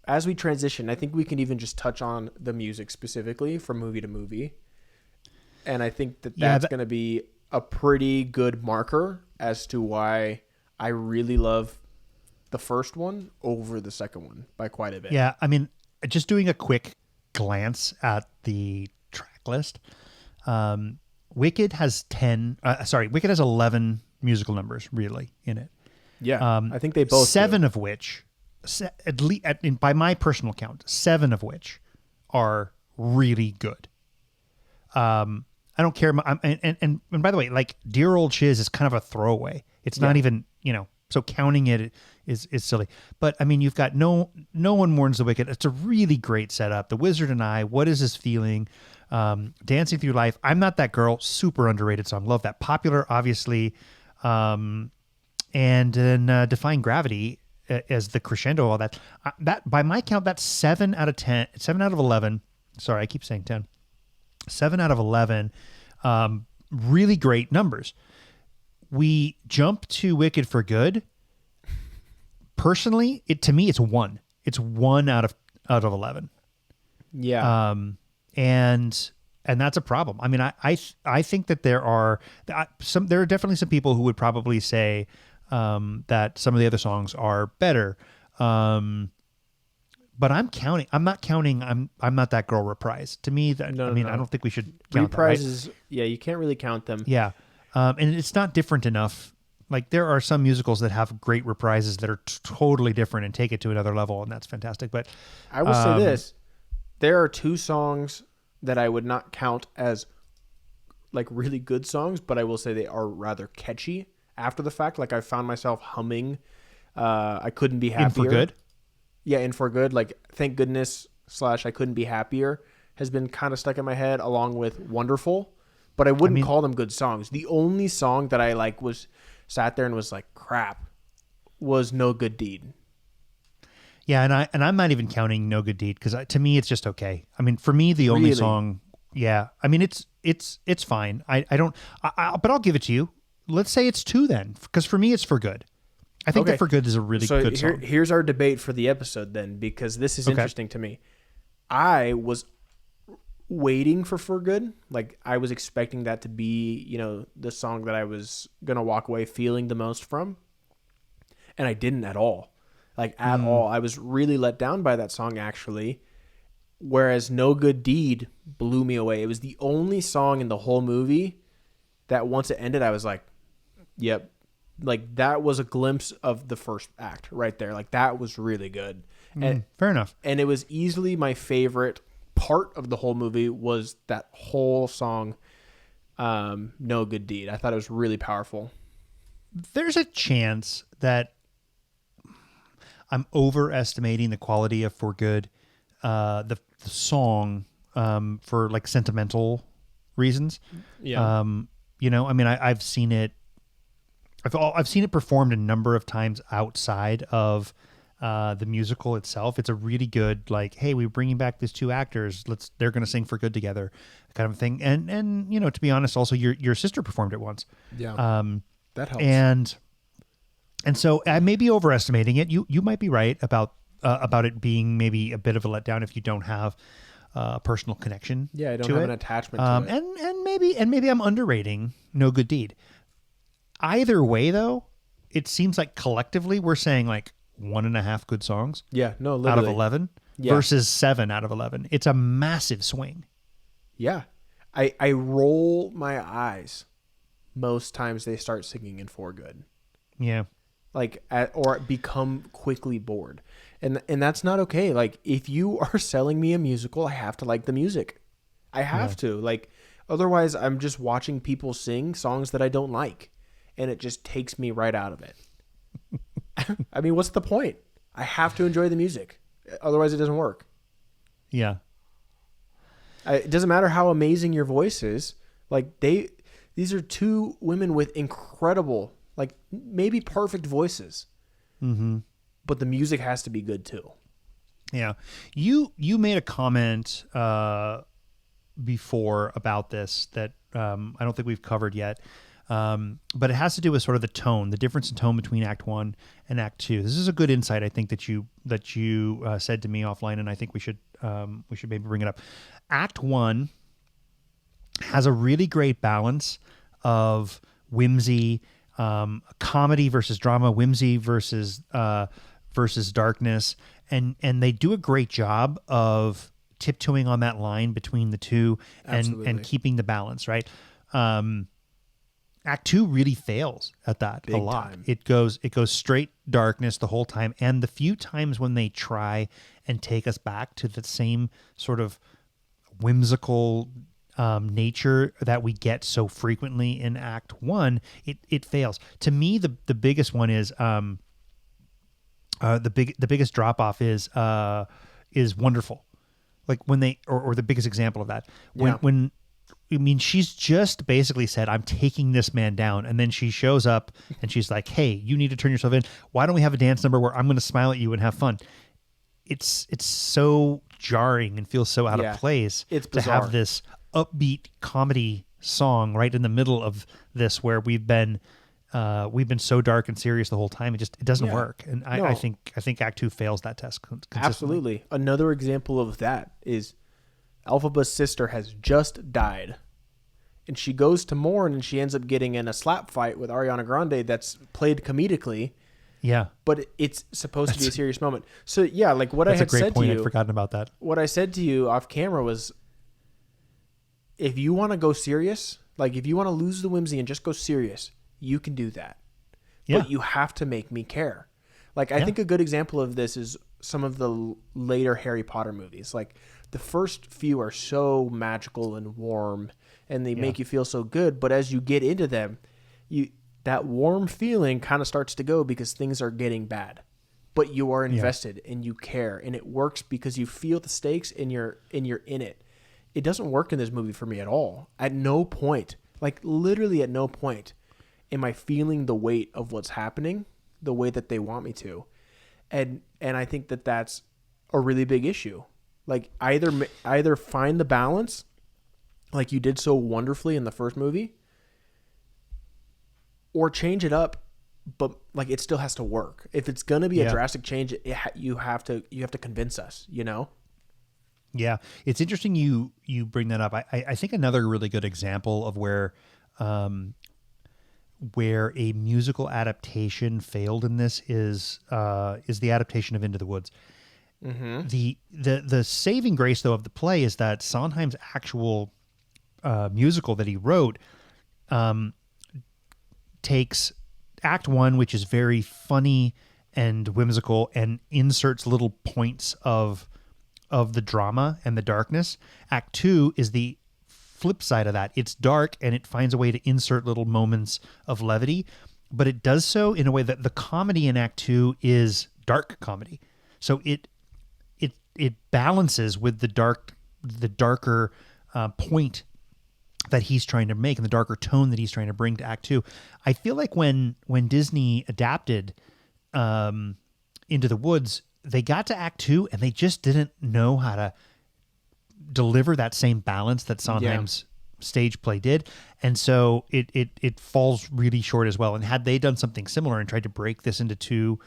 as we transition, I think we can even just touch on the music specifically from movie to movie, and I think that's going to be a pretty good marker as to why I really love the first one over the second one by quite a bit. Yeah, I mean, just doing a quick glance at the track list, Wicked has 11 musical numbers really in it. Yeah, I think they both 7 of which, at least by my personal count, 7 of which are really good. I don't care. And by the way, like Dear Old Shiz is kind of a throwaway. It's not even, so counting it is silly. But I mean, you've got No One Mourns the Wicked. It's a really great setup. The Wizard and I, What Is This Feeling? Dancing Through Life. I'm Not That Girl. Super underrated song. Love that. Popular, obviously. And then Defying Gravity as the crescendo, all that. That by my count, that's 7 out of 10. 7 out of 11. Sorry, I keep saying 10. 7 out of 11, really great numbers. We jump to Wicked for Good. Personally, to me, it's 1. It's 1 out of 11. Yeah. And that's a problem. I mean, I think that there are definitely some people who would probably say that some of the other songs are better. But I'm not counting I'm Not That Girl reprise. To me, I don't think we should count reprises. That, right? Yeah, you can't really count them. Yeah. And it's not different enough. Like there are some musicals that have great reprises that are totally different and take it to another level, and that's fantastic. But I will say this: there are two songs that I would not count as like really good songs, but I will say they are rather catchy after the fact. Like I found myself humming I Couldn't Be Happier. In for Good? Yeah, In for Good. Like Thank Goodness / I Couldn't Be Happier has been kind of stuck in my head along with Wonderful, but I wouldn't call them good songs. The only song that I like was sat there and was like crap was No Good Deed. Yeah, and I'm not even counting No Good Deed because to me it's just okay. I mean, for me the only song, yeah. I mean it's fine. I don't. But I'll give it to you. Let's say it's 2 then, because for me it's For Good. I think that For Good is a really good song. Here's our debate for the episode then, because this is interesting to me. I was waiting for Good. Like I was expecting that to be, the song that I was gonna walk away feeling the most from, and I didn't at all. Like at all. I was really let down by that song actually. Whereas No Good Deed blew me away. It was the only song in the whole movie that once it ended, I was like, yep. Like that was a glimpse of the first act right there. Like that was really good. And fair enough. And it was easily my favorite part of the whole movie was that whole song, No Good Deed. I thought it was really powerful. There's a chance that I'm overestimating the quality of For Good, the song, for like sentimental reasons. Yeah. I mean, I've seen it. I've seen it performed a number of times outside of the musical itself. It's a really good, like, hey, we're bringing back these 2 actors. They're going to sing For Good together, kind of thing. And to be honest, also your sister performed it once. Yeah. That helps. And so I may be overestimating it. You might be right about it being maybe a bit of a letdown if you don't have a personal connection. Yeah, I don't have an attachment to it. And maybe I'm underrating No Good Deed. Either way, though, it seems like collectively we're saying like 1.5 good songs. Yeah, no, literally. Out of 11 versus 7 out of 11. It's a massive swing. Yeah, I roll my eyes most times they start singing In For Good. Yeah. Or become quickly bored. And that's not okay. Like, if you are selling me a musical, I have to like the music. I have to. Like, otherwise I'm just watching people sing songs that I don't like. And it just takes me right out of it. I mean, what's the point? I have to enjoy the music. Otherwise it doesn't work. Yeah. It doesn't matter how amazing your voice is. Like, these are 2 women with incredible, like maybe perfect voices. Mm-hmm. But the music has to be good too. Yeah. You made a comment before about this that I don't think we've covered yet. But it has to do with sort of the tone, the difference in tone between Act 1 and Act 2. This is a good insight, I think, that you said to me offline, and I think we should maybe bring it up. Act 1 has a really great balance of whimsy, comedy versus drama, whimsy versus darkness, and they do a great job of tiptoeing on that line between the two and keeping the balance, right? Act 2 really fails at that a lot. Time. It goes straight darkness the whole time, and the few times when they try and take us back to the same sort of whimsical nature that we get so frequently in Act 1, it fails. To me, the biggest one is the biggest drop off is Wonderful. Like when they or the biggest example of that when I mean, she's just basically said, I'm taking this man down. And then she shows up and she's like, hey, you need to turn yourself in. Why don't we have a dance number where I'm going to smile at you and have fun? It's so jarring and feels so out of place to have this upbeat comedy song right in the middle of this where we've been so dark and serious the whole time. It doesn't work. And I think Act 2 fails that test consistently. Absolutely. Another example of that is Elphaba's sister has just died, and she goes to mourn, and she ends up getting in a slap fight with Ariana Grande that's played comedically. Yeah, but it's supposed to be a serious moment. So yeah, like what I had said to you, I'd forgotten about that. What I said to you off camera was, if you want to go serious, Like, if you want to lose the whimsy and just go serious, you can do that. Yeah. But you have to make me care. Like, I Yeah. think a good example of this is some of the later Harry Potter movies. Like, the first few are so magical and warm, and they make you feel so good. But as you get into them, that warm feeling kind of starts to go because things are getting bad. But you are invested and you care, and it works because you feel the stakes and you're in it. It doesn't work in this movie for me at all. At no point, like literally at no point, am I feeling the weight of what's happening the way that they want me to. And I think that that's a really big issue. Like, either find the balance like you did so wonderfully in the first movie, or change it up, but like it still has to work. If it's going to be a drastic change, you have to convince us, you know? Yeah, it's interesting you bring that up. I think another really good example of where a musical adaptation failed in this is the adaptation of Into the Woods. Mm-hmm. The saving grace though of the play is that Sondheim's actual musical that he wrote takes Act 1, which is very funny and whimsical, and inserts little points of the drama and the darkness. Act 2 is the flip side of that. It's dark and it finds a way to insert little moments of levity, but it does so in a way that the comedy in Act 2 is dark comedy. So it balances with the darker point that he's trying to make and the darker tone that he's trying to bring to Act 2. I feel like when Disney adapted Into the Woods, they got to Act 2 and they just didn't know how to deliver that same balance that Sondheim's stage play did. And so it falls really short as well. And had they done something similar and tried to break this into two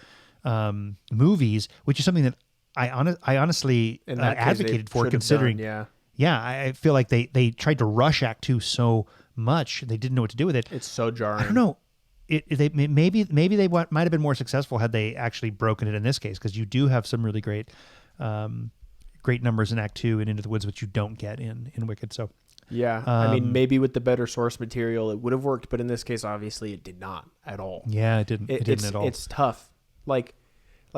movies, which is something that I honestly advocated for, considering. I feel like they tried to rush Act 2 so much they didn't know what to do with it. It's so jarring. I don't know. Maybe they might have been more successful had they actually broken it in this case, because you do have some really great numbers in Act 2 and Into the Woods, which you don't get in Wicked. So I mean, maybe with the better source material it would have worked, but in this case, obviously, it did not at all. Yeah, it didn't. It didn't at all. It's tough. Like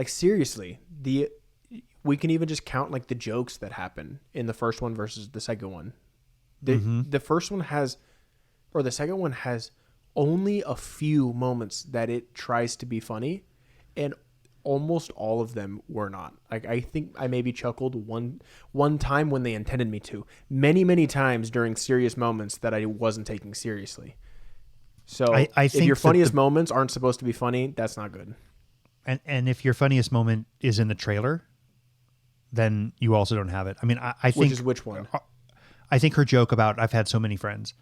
seriously, we can even just count like the jokes that happen in the first one versus the second one. The first one has, or the second one has, only a few moments that it tries to be funny, and almost all of them were not. Like, I think I maybe chuckled one time when they intended me to. Many times during serious moments that I wasn't taking seriously. So I if think your funniest moments aren't supposed to be funny, that's not good. And if your funniest moment is in the trailer, then you also don't have it. I mean, I think... Which one? I think her joke about "I've had so many friends"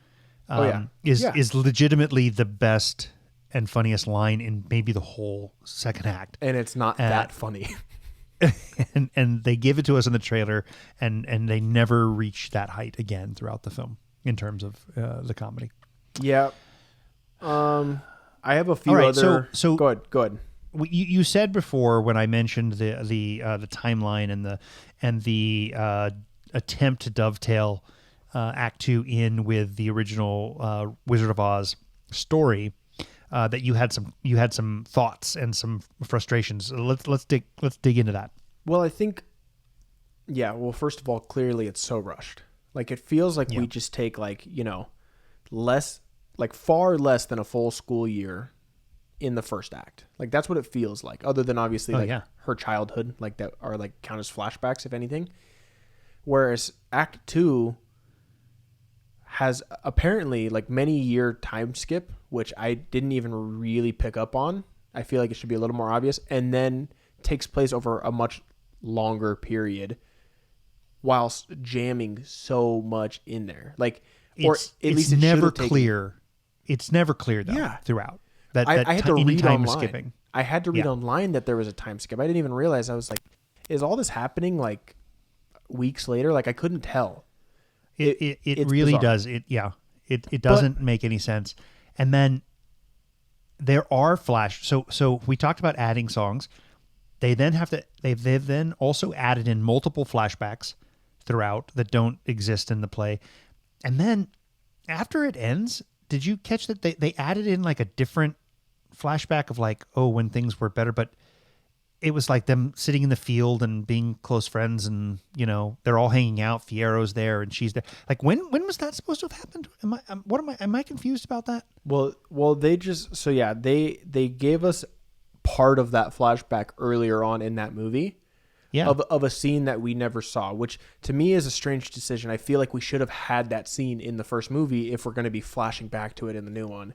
is legitimately the best and funniest line in maybe the whole second act. And it's not that funny. and they give it to us in the trailer, and they never reach that height again throughout the film in terms of the comedy. Yeah. I have a few other... So go ahead. You said before, when I mentioned the timeline and the attempt to dovetail Act 2 in with the original Wizard of Oz story, that you had some thoughts and some frustrations. Let's dig into that. Well, I think, first of all, clearly it's so rushed. Like, it feels like we just take far less than a full school year in the first act. Like, that's what it feels like, other than obviously her childhood, like, that are like count as flashbacks, if anything. Whereas Act 2 has apparently like many year time skip, which I didn't even really pick up on. I feel like it should be a little more obvious, and then takes place over a much longer period whilst jamming so much in there. Like, it's never clear. It's never clear though throughout. I had to read online. Skipping. I had to read online that there was a time skip. I didn't even realize. I was like, is all this happening like weeks later? Like, I couldn't tell. It really bizarre. Does. It doesn't make any sense. And then there are so we talked about adding songs. They've then also added in multiple flashbacks throughout that don't exist in the play. And then after it ends, did you catch that they added in like a different flashback of like, oh, when things were better, but it was like them sitting in the field and being close friends, and they're all hanging out. Fiero's there and she's there. Like when was that supposed to have happened? Am I confused about that? Well, they just they gave us part of that flashback earlier on in that movie. Yeah. Of a scene that we never saw, which to me is a strange decision. I feel like we should have had that scene in the first movie if we're going to be flashing back to it in the new one.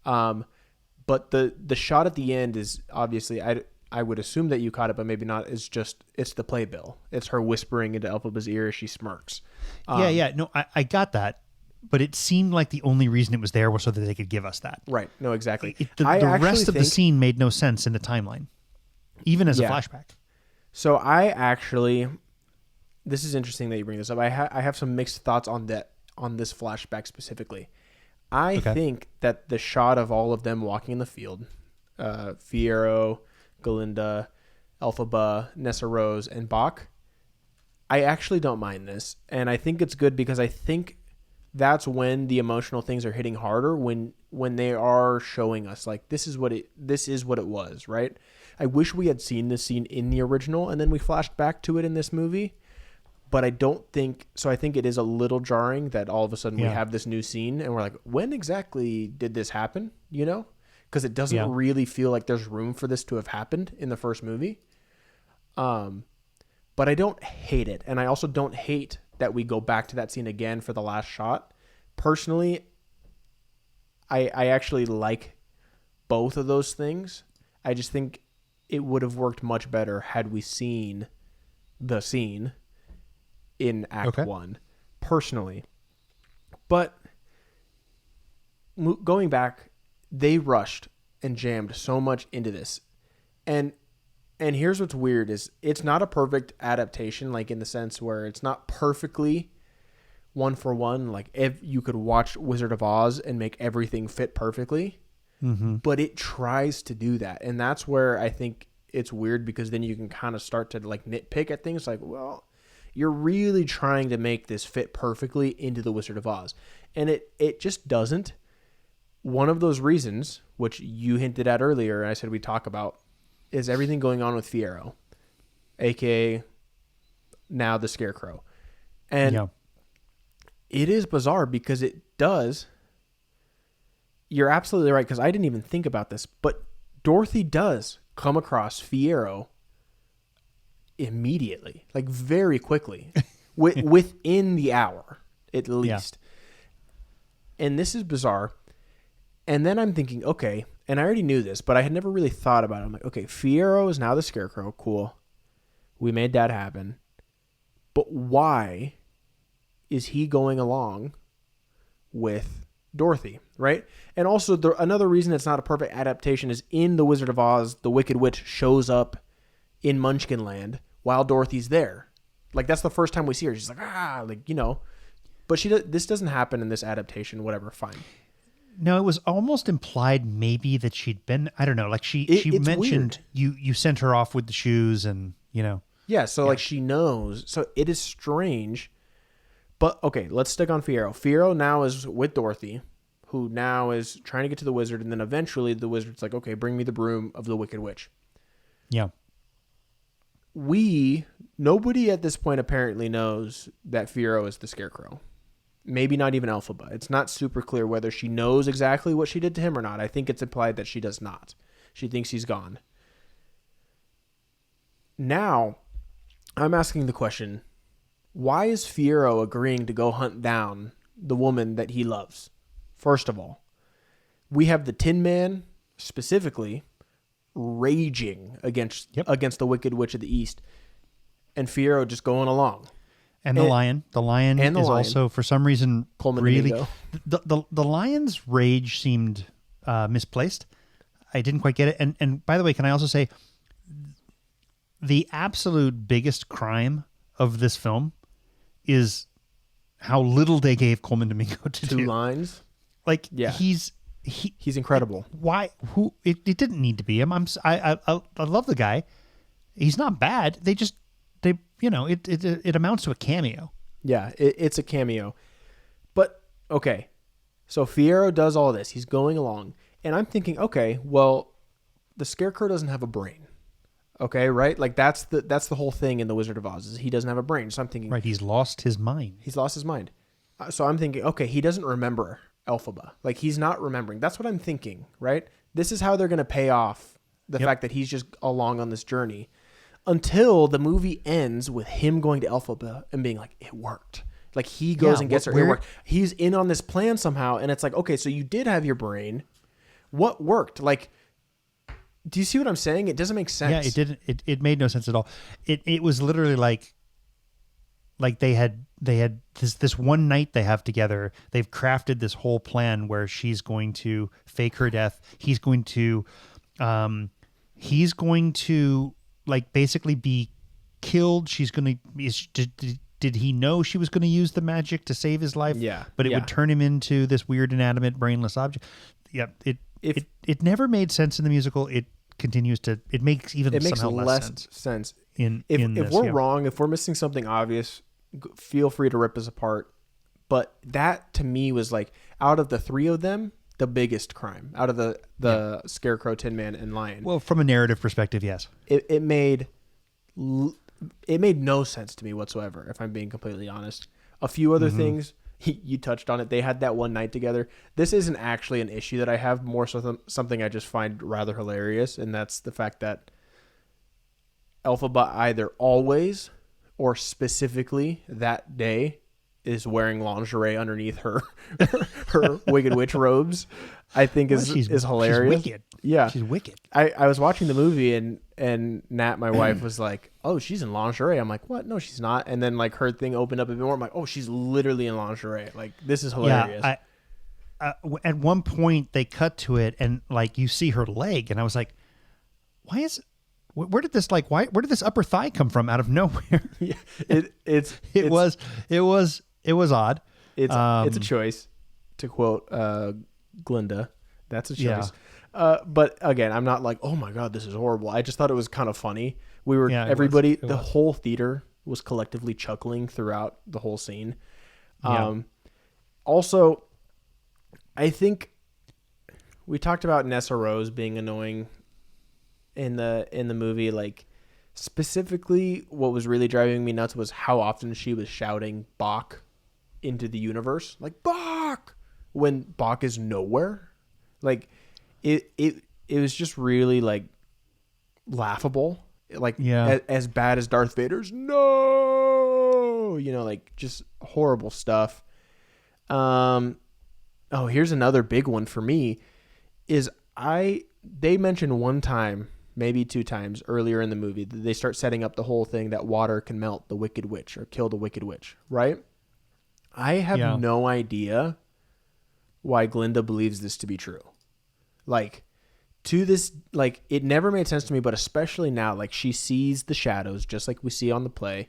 But the shot at the end is obviously, I would assume that you caught it, but maybe not. It's the playbill. It's her whispering into Elphaba's ear as she smirks. Yeah. No, I got that, but it seemed like the only reason it was there was so that they could give us that. Right. No, exactly. The rest of the scene made no sense in the timeline, even as a flashback. So this is interesting that you bring this up. I have some mixed thoughts on this flashback specifically. I think that the shot of all of them walking in the field, Fiero, Galinda, Elphaba, Nessa Rose, and Bach, I actually don't mind this. And I think it's good because I think that's when the emotional things are hitting harder, when they are showing us like this is what it was, right? I wish we had seen this scene in the original and then we flashed back to it in this movie. But I don't think so. I think it is a little jarring that all of a sudden we have this new scene and we're like, when exactly did this happen? Because it doesn't really feel like there's room for this to have happened in the first movie. But I don't hate it. And I also don't hate that we go back to that scene again for the last shot. Personally, I actually like both of those things. I just think it would have worked much better had we seen the scene in Act 1, personally. But going back, they rushed and jammed so much into this. And here's what's weird is it's not a perfect adaptation, like in the sense where it's not perfectly one for one. Like if you could watch Wizard of Oz and make everything fit perfectly, but it tries to do that. And that's where I think it's weird, because then you can kind of start to like nitpick at things like, well, you're really trying to make this fit perfectly into the Wizard of Oz. And it just doesn't. One of those reasons, which you hinted at earlier, and I said we'd talk about, is everything going on with Fiero, a.k.a. now the Scarecrow. And it is bizarre because it does. You're absolutely right, because I didn't even think about this, but Dorothy does come across Fiero immediately, like very quickly, within the hour at least. And this is bizarre. And then I'm thinking, okay, and I already knew this, but I had never really thought about it. I'm like, okay, Fiero is now the Scarecrow. Cool. We made that happen. But why is he going along with Dorothy, right? And also, another reason it's not a perfect adaptation is in The Wizard of Oz, the Wicked Witch shows up in Munchkinland while Dorothy's there. Like, that's the first time we see her. She's like, But this doesn't happen in this adaptation. Whatever, fine. No, it was almost implied maybe that she'd been, I don't know, like she mentioned you sent her off with the shoes and, Yeah, so like she knows. So it is strange. But okay, let's stick on Fiero. Fiero now is with Dorothy, who now is trying to get to the wizard, and then eventually the wizard's like, okay, bring me the broom of the Wicked Witch. Yeah. Nobody at this point apparently knows that Fiero is the Scarecrow. Maybe not even Elphaba. It's not super clear whether she knows exactly what she did to him or not. I think it's implied that she does not. She thinks he's gone. Now, I'm asking the question, why is Fiero agreeing to go hunt down the woman that he loves? First of all, we have the Tin Man specifically raging against the Wicked Witch of the East, and Fiero just going along. And the lion is also, for some reason, Coleman really Domingo. The lion's rage seemed misplaced. I didn't quite get it. And by the way, can I also say the absolute biggest crime of this film is how little they gave Coleman Domingo to do. 2 lines. Like, yeah. He's incredible. Why? It didn't need to be him. I love the guy. He's not bad. It amounts to a cameo. Yeah, it's a cameo. But okay, So Fierro does all this. He's going along. And I'm thinking, okay, well, the Scarecrow doesn't have a brain. Okay, right? Like that's the whole thing in the Wizard of Oz is he doesn't have a brain. So I'm thinking Right. He's lost his mind. he's lost his mind. So I'm thinking, okay, he doesn't remember Elphaba. Like he's not remembering. That's what I'm thinking, right? This is how they're going to pay off the fact that he's just along on this journey until the movie ends with him going to Elphaba and being like, it worked. Like he goes and gets her. It worked. He's in on this plan somehow. And it's like, okay, so you did have your brain. What worked? Like, do you see what I'm saying? It doesn't make sense. Yeah, it didn't. It made no sense at all. It was literally like they had this one night they have together. They've crafted this whole plan where she's going to fake her death. He's going to like basically be killed. She's going to. Did he know she was going to use the magic to save his life? Yeah, but it would turn him into this weird, inanimate, brainless object. Yeah, it never made sense in the musical. It continues to. It makes somehow less sense. If we're wrong, if we're missing something obvious, feel free to rip us apart. But that to me was like out of the three of them, the biggest crime. Out of the Scarecrow, Tin Man, and Lion. Well, from a narrative perspective, yes. It made no sense to me whatsoever. If I'm being completely honest, a few other things. You touched on it. They had that one night together. This isn't actually an issue that I have, more so something I just find rather hilarious, and that's the fact that Elphaba either always or specifically that day is wearing lingerie underneath her Wicked Witch robes. I think is hilarious. She's wicked. Yeah, she's wicked. I was watching the movie and Nat, my wife, was like, "Oh, she's in lingerie." I'm like, "What? No, she's not." And then like her thing opened up a bit more. I'm like, "Oh, she's literally in lingerie." Like this is hilarious. Yeah, at one point they cut to it and like you see her leg, and I was like, where did this upper thigh come from out of nowhere? Yeah, it was odd. It's a choice, to quote Glinda. That's a choice. Yeah. But again, I'm not like, oh my God, this is horrible. I just thought it was kind of funny. The whole theater was collectively chuckling throughout the whole scene. Yeah. Also, I think we talked about Nessa Rose being annoying in the movie. Like specifically, what was really driving me nuts was how often she was shouting Bach into the universe, like Bach, when Bach is nowhere. Like it was just really like laughable. Like as bad as Darth Vader's no, like just horrible stuff. Here's another big one for me is they mentioned one time, maybe two times earlier in the movie that they start setting up the whole thing that water can melt the Wicked Witch or kill the Wicked Witch, right? I have no idea why Glinda believes this to be true. Like, to this, like, it never made sense to me, but especially now, like, she sees the shadows, just like we see on the play,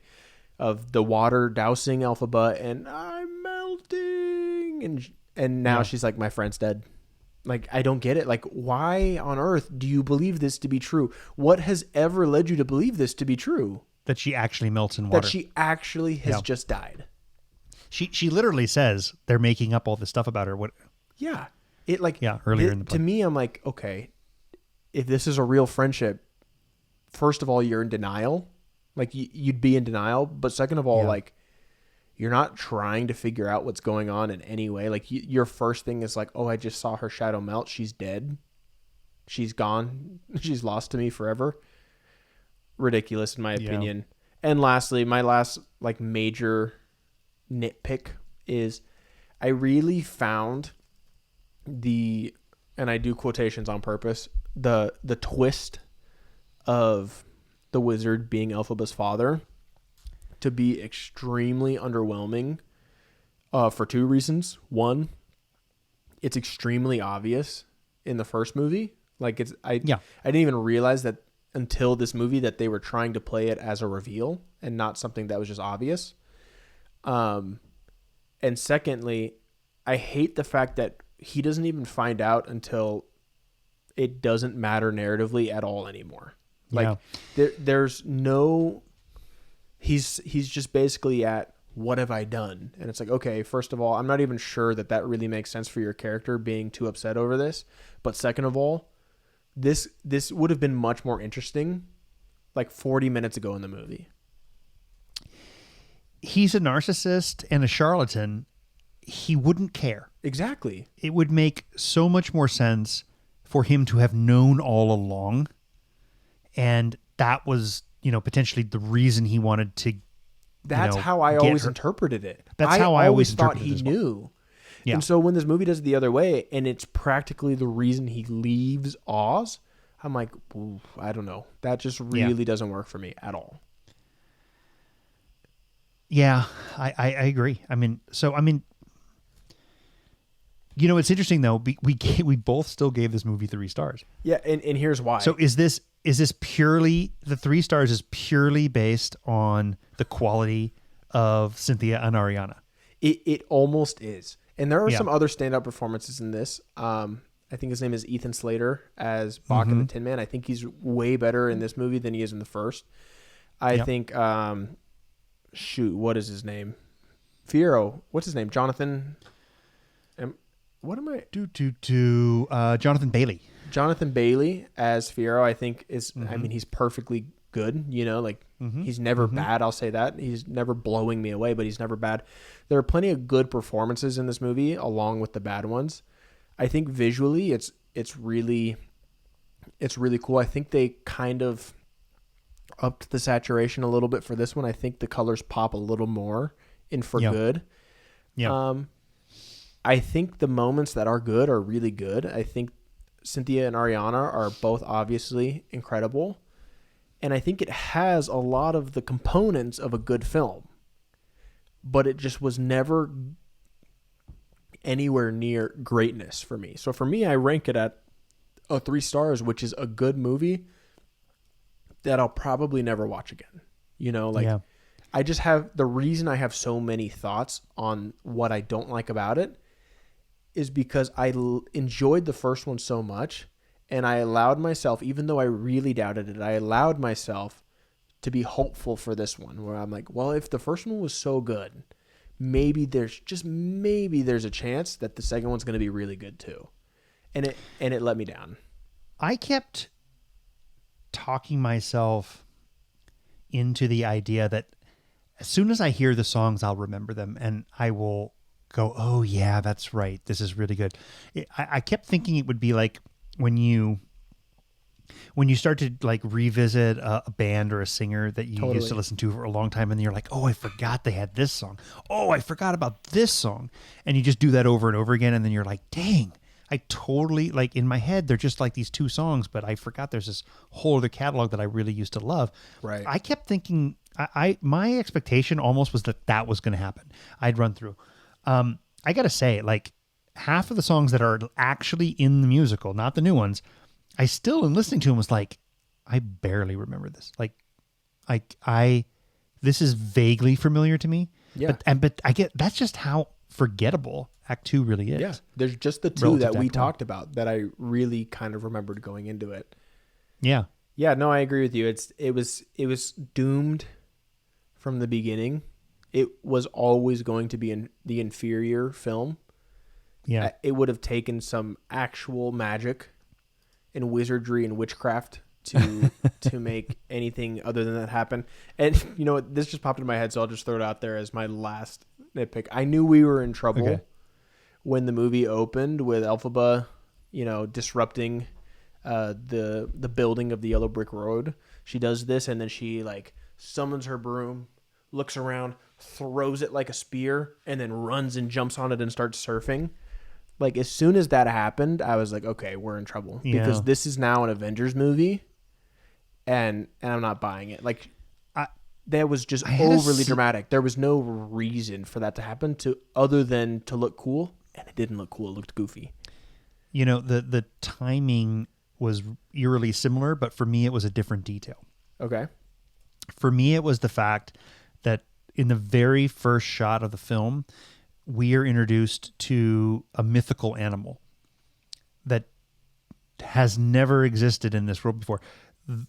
of the water dousing Elphaba, and I'm melting, and now she's like, my friend's dead. Like, I don't get it. Like, why on earth do you believe this to be true? What has ever led you to believe this to be true? That she actually melts in water. That she actually has just died. She literally says they're making up all this stuff about her. What? Yeah. Earlier in the play. To me, I'm like, okay, if this is a real friendship, first of all, you're in denial. Like, you'd be in denial. But second of all, like, you're not trying to figure out what's going on in any way. Like, your first thing is like, oh, I just saw her shadow melt. She's dead. She's gone. She's lost to me forever. Ridiculous, in my opinion. And lastly, my last, like, major nitpick is I really found and I do quotations on purpose, the twist of the wizard being Elphaba's father to be extremely underwhelming for two reasons. One, it's extremely obvious in the first movie. Like I didn't even realize that until this movie that they were trying to play it as a reveal and not something that was just obvious. And secondly, I hate the fact that he doesn't even find out until it doesn't matter narratively at all anymore. Like there's no, he's just basically at what have I done? And it's like, okay, first of all, I'm not even sure that really makes sense for your character being too upset over this. But second of all, this would have been much more interesting like 40 minutes ago in the movie. He's a narcissist and a charlatan. He wouldn't care. Exactly. It would make so much more sense for him to have known all along. And that was, potentially the reason he wanted to. That's how I always interpreted it. That's how I always thought interpreted he knew. Yeah. And so when this movie does it the other way, and it's practically the reason he leaves Oz, I'm like, I don't know. That just really doesn't work for me at all. Yeah, I agree. It's interesting though. We both still gave this movie 3 stars. Yeah, and here's why. So is this purely, the 3 stars is purely based on the quality of Cynthia and Ariana? It almost is. And there are some other standout performances in this. I think his name is Ethan Slater as Bach and the Tin Man. I think he's way better in this movie than he is in the first. I think, what is his name? Fierro. What's his name? Jonathan. What am I? Jonathan Bailey. Jonathan Bailey as Fierro, I think is. I mean, he's perfectly good. He's never bad. I'll say that. He's never blowing me away, but he's never bad. There are plenty of good performances in this movie, along with the bad ones. I think visually, it's really cool. I think they kind of upped the saturation a little bit for this one. I think the colors pop a little more in for good. Yeah. I think the moments that are good are really good. I think Cynthia and Ariana are both obviously incredible. And I think it has a lot of the components of a good film. But it just was never anywhere near greatness for me. So for me, I rank it at 3 stars, which is a good movie that I'll probably never watch again. I just have, the reason I have so many thoughts on what I don't like about it is because I enjoyed the first one so much, and I allowed myself, even though I really doubted it, I allowed myself to be hopeful for this one, where I'm like, well, if the first one was so good, maybe there's a chance that the second one's going to be really good too. And it let me down. I kept talking myself into the idea that as soon as I hear the songs, I'll remember them and I will go, oh yeah, that's right. This is really good. I kept thinking it would be like when you start to like revisit a band or a singer that you used to listen to for a long time, and you're like, oh, I forgot they had this song. Oh, I forgot about this song. And you just do that over and over again. And then you're like, dang, I totally, like in my head, they're just like these 2 songs, but I forgot there's this whole other catalog that I really used to love. Right. I kept thinking, my expectation almost was that was going to happen. I'd run through. I got to say, like half of the songs that are actually in the musical, not the new ones, I still, in listening to them, was like, I barely remember this. Like, this is vaguely familiar to me. Yeah. But I get, that's just how forgettable Act 2 really is. Yeah. There's just the 2 that we talked about that I really kind of remembered going into it. Yeah. Yeah. No, I agree with you. It was doomed from the beginning. It was always going to be the inferior film. Yeah. It would have taken some actual magic and wizardry and witchcraft to make anything other than that happen. And you know what? This just popped in my head, so I'll just throw it out there as my last nitpick. I knew we were in trouble when the movie opened with Elphaba, disrupting the building of the Yellow Brick Road. She does this, and then she like summons her broom, looks around, throws it like a spear, and then runs and jumps on it and starts surfing. Like, as soon as that happened, I was like, okay, we're in trouble. Yeah. Because this is now an Avengers movie, and I'm not buying it. Like, that was just overly dramatic. There was no reason for that to happen other than to look cool, and it didn't look cool. It looked goofy. The timing was eerily similar, but for me, it was a different detail. Okay. For me, it was the fact that in the very first shot of the film, we are introduced to a mythical animal that has never existed in this world before.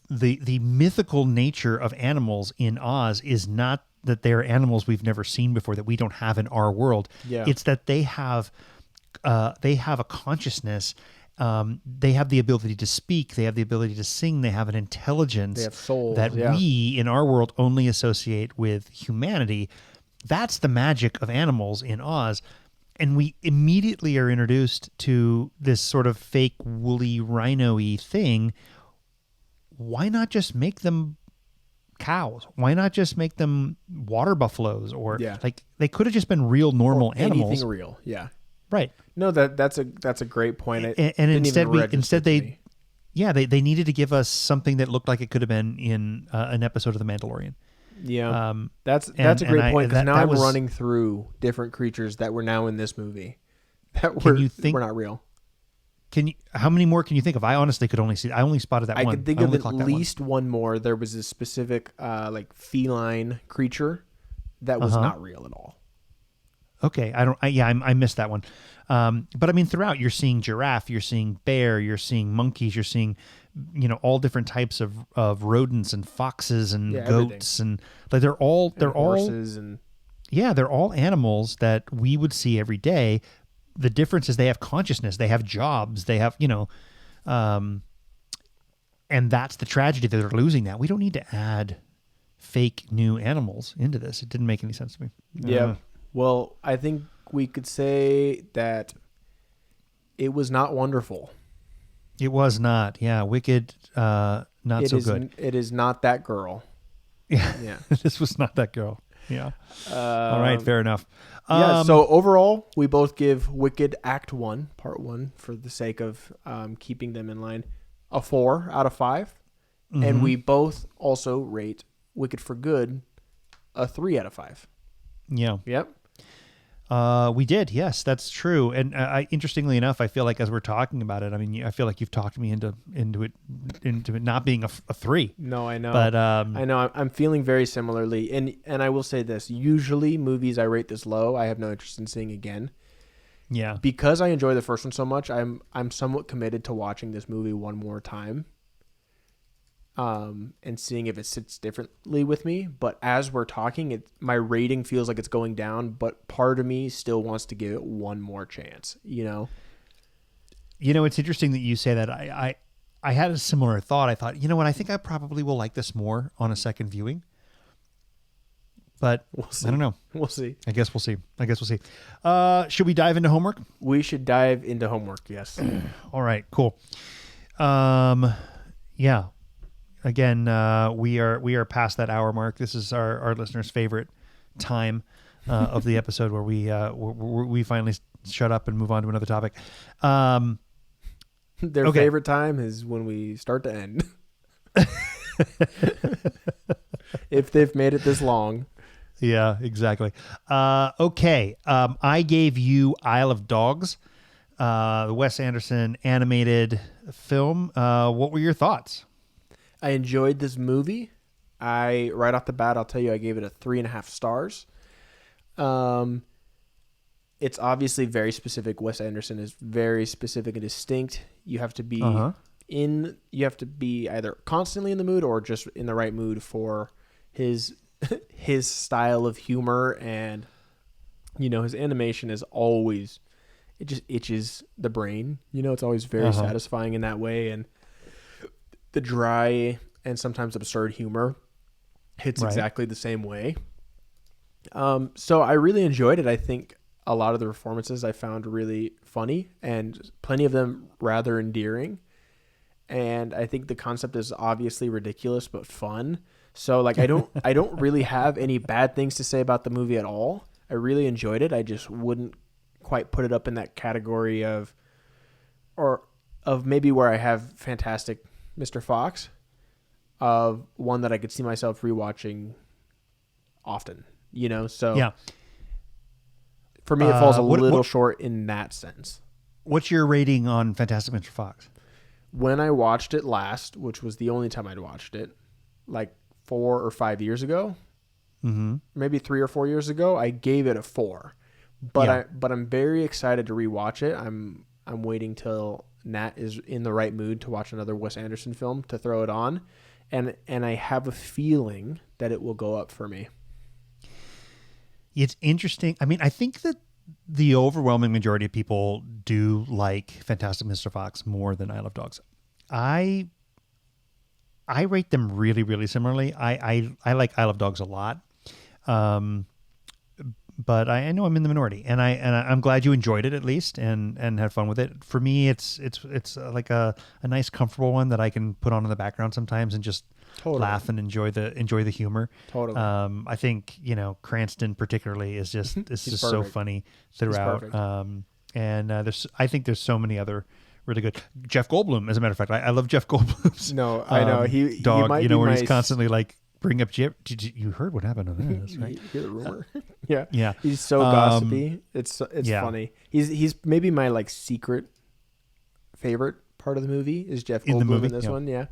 The mythical nature of animals in Oz is not that they are animals we've never seen before, that we don't have in our world. Yeah. It's that they have a consciousness. They have the ability to speak. They have the ability to sing. They have an intelligence They have souls, that yeah. we in our world only associate with humanity. That's the magic of animals in Oz. And we immediately are introduced to this sort of fake woolly rhino-y thing. Why not just make them cows? Why not just make them water buffaloes? Or Yeah. like they could have just been real normal animals. Anything real, yeah. Right. No, that's a great point. It And didn't instead even we register instead to they me. yeah, they needed to give us something that looked like it could have been in an episode of The Mandalorian. Yeah, Um, that's a and great I- point because that- now that I'm was- running through different creatures that were now in this movie that Can were you think- were not real. How many more can you think of? I honestly could only I only spotted that I one. could think I of only at clocked that one. least one more. There was a specific like feline creature that was not real at all. Okay, I missed that one. But I mean, throughout you're seeing giraffe, you're seeing bear, you're seeing monkeys, you're seeing, all different types of rodents and foxes and Yeah, goats and like they're all Horses and they're all animals that we would see every day. The difference is they have consciousness, they have jobs, they have and that's the tragedy that they're losing that. We don't need to add fake new animals into this. It didn't make any sense to me. yeah. Well, I think we could say that it was not wonderful. It was not. Yeah, Wicked. Not It so is- good. It is not that girl. Yeah, Yeah. this was not that girl. Yeah. All right, fair enough. Yeah. So overall, we both give Wicked Act 1, Part 1, for the sake of keeping them in line, a 4 out of 5. And we both also rate Wicked for Good a 3 out of 5. Yeah. Yep. We did. Yes, that's true. And interestingly enough, I feel like as we're talking about it, I mean, I feel like you've talked me into it not being a 3. No, I know. But I know. I'm feeling very similarly. And I will say this. Usually movies I rate this low, I have no interest in seeing again. yeah, Because I enjoy the first one so much, I'm somewhat committed to watching this movie one more time. And seeing if it sits differently with me. But as we're talking, my rating feels like it's going down, but part of me still wants to give it one more chance, it's interesting that you say that. I had a similar thought. I thought, you know what? I think I probably will like this more on a second viewing. But We'll see. I don't know. We'll see. I guess we'll see. Should we dive into homework? We should dive into homework, yes. All right, cool. Yeah. Again, we are past that hour mark. This is our listeners' favorite time of the episode where we finally shut up and move on to another topic. Their Okay. favorite time is when we start to end. If they've made it this long. Yeah, exactly. Okay. I gave you Isle of Dogs, the Wes Anderson animated film. What were your thoughts? I enjoyed this movie. Right off the bat, I'll tell you, I gave it a 3.5 stars. It's obviously very specific. Wes Anderson is very specific and distinct. You have to be you have to be either constantly in the mood or just in the right mood for his style of humor, and his animation is always, it just itches the brain. It's always very satisfying in that way, and the dry and sometimes absurd humor hits exactly the same way. So I really enjoyed it. I think a lot of the performances I found really funny, and plenty of them rather endearing. And I think the concept is obviously ridiculous but fun. So like I don't really have any bad things to say about the movie at all. I really enjoyed it. I just wouldn't quite put it up in that category of maybe where I have Fantastic Mr. Fox, of one that I could see myself rewatching often, so Yeah. for me, it falls a what- little what- short in that sense. What's your rating on Fantastic Mr. Fox? When I watched it last, which was the only time I'd watched it, like 4 or 5 years ago, maybe 3 or 4 years ago, I gave it a 4. But I'm very excited to rewatch it. I'm waiting till Nat is in the right mood to watch another Wes Anderson film to throw it on, and I have a feeling that it will go up for me. It's interesting. I mean, I think that the overwhelming majority of people do like Fantastic Mr. Fox more than Isle of Dogs. I rate them really, really similarly. I like Isle of Dogs a lot. Um, but I know I'm in the minority, and I'm glad you enjoyed it at least and had fun with it. For me, it's like a nice, comfortable one that I can put on in the background sometimes and just laugh and enjoy the humor. Totally. I think Cranston particularly is just so funny throughout. And I think there's so many other really good. Jeff Goldblum, as a matter of fact, I love Jeff Goldblum's. No, I know he dog. He where he's constantly like. Bring up Jeff. You heard what happened on this, right? You hear the rumor? Yeah. Yeah. He's so gossipy. It's funny. He's maybe my like secret favorite part of the movie is Jeff Goldblum in this one. Yeah.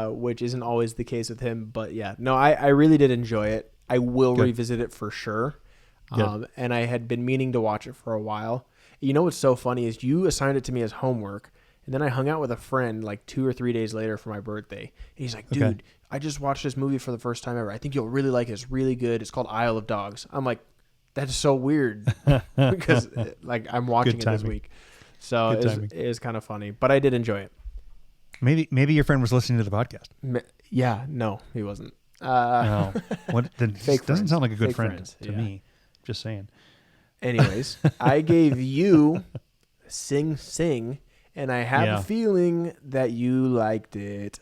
Which isn't always the case with him, but yeah. No, I really did enjoy it. I will revisit it for sure. And I had been meaning to watch it for a while. You know what's so funny is you assigned it to me as homework. And then I hung out with a friend like 2 or 3 days later for my birthday. And he's like, dude, I just watched this movie for the first time ever. I think you'll really like it. It's really good. It's called Isle of Dogs. I'm like, that's so weird because like I'm watching it this week. So it was kind of funny, but I did enjoy it. Maybe your friend was listening to the podcast. Yeah, no, he wasn't. No. Doesn't sound like a good friend to yeah. me. Just saying. Anyways, I gave you Sing Sing. And I have a feeling that you liked it.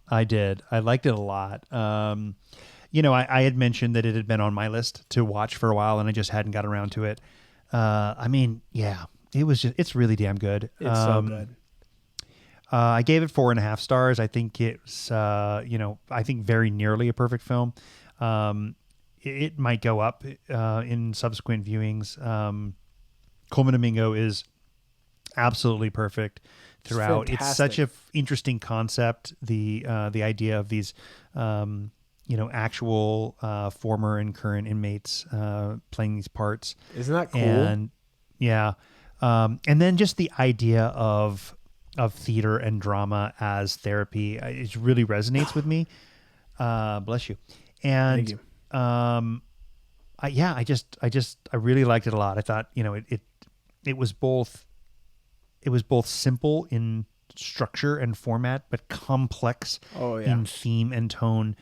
I did. I liked it a lot. I had mentioned that it had been on my list to watch for a while, and I just hadn't got around to it. It's really damn good. It's so good. I gave it 4.5 stars. I think it's, I think very nearly a perfect film. It might go up in subsequent viewings. Colman Domingo is absolutely perfect throughout. It's such a interesting concept. The idea of these, actual former and current inmates playing these parts. Isn't that cool? And and then just the idea of theater and drama as therapy, it really resonates with me. Bless you. And thank you. I really liked it a lot. I thought it was both. It was both simple in structure and format, but complex in theme and tone.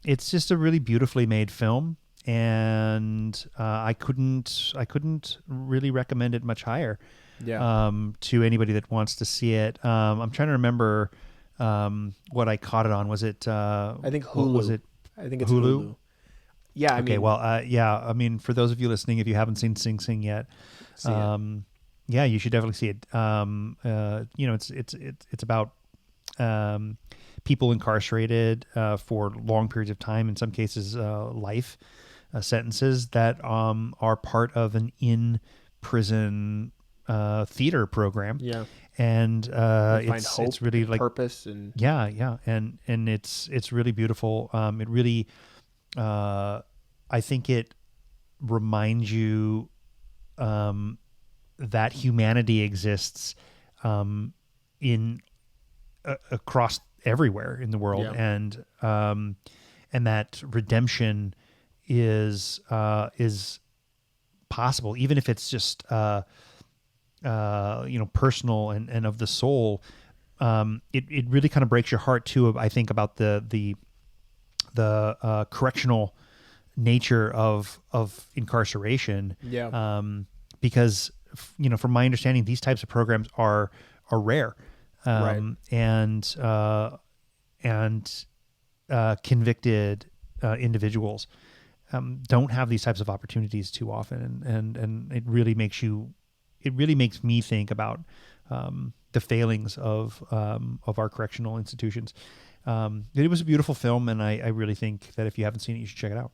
It's just a really beautifully made film, and I couldn't really recommend it much higher. To anybody that wants to see it. I'm trying to remember what I caught it on. Was it? I think Hulu. Was it? I think it's Hulu. Yeah. I mean, for those of you listening, if you haven't seen Sing Sing yet, yeah, you should definitely see it. It's about people incarcerated for long periods of time, in some cases life sentences that are part of an in-prison theater program. Yeah, and it's really like purpose and and it's really beautiful. It really, I think it reminds you that humanity exists in across everywhere in the world, and that redemption is possible, even if it's just personal and of the soul. It really kind of breaks your heart too, I think, about the correctional nature of incarceration. Because from my understanding, these types of programs are rare, and convicted individuals don't have these types of opportunities too often, and it really makes me think about the failings of our correctional institutions. It was a beautiful film, and I really think that if you haven't seen it, you should check it out.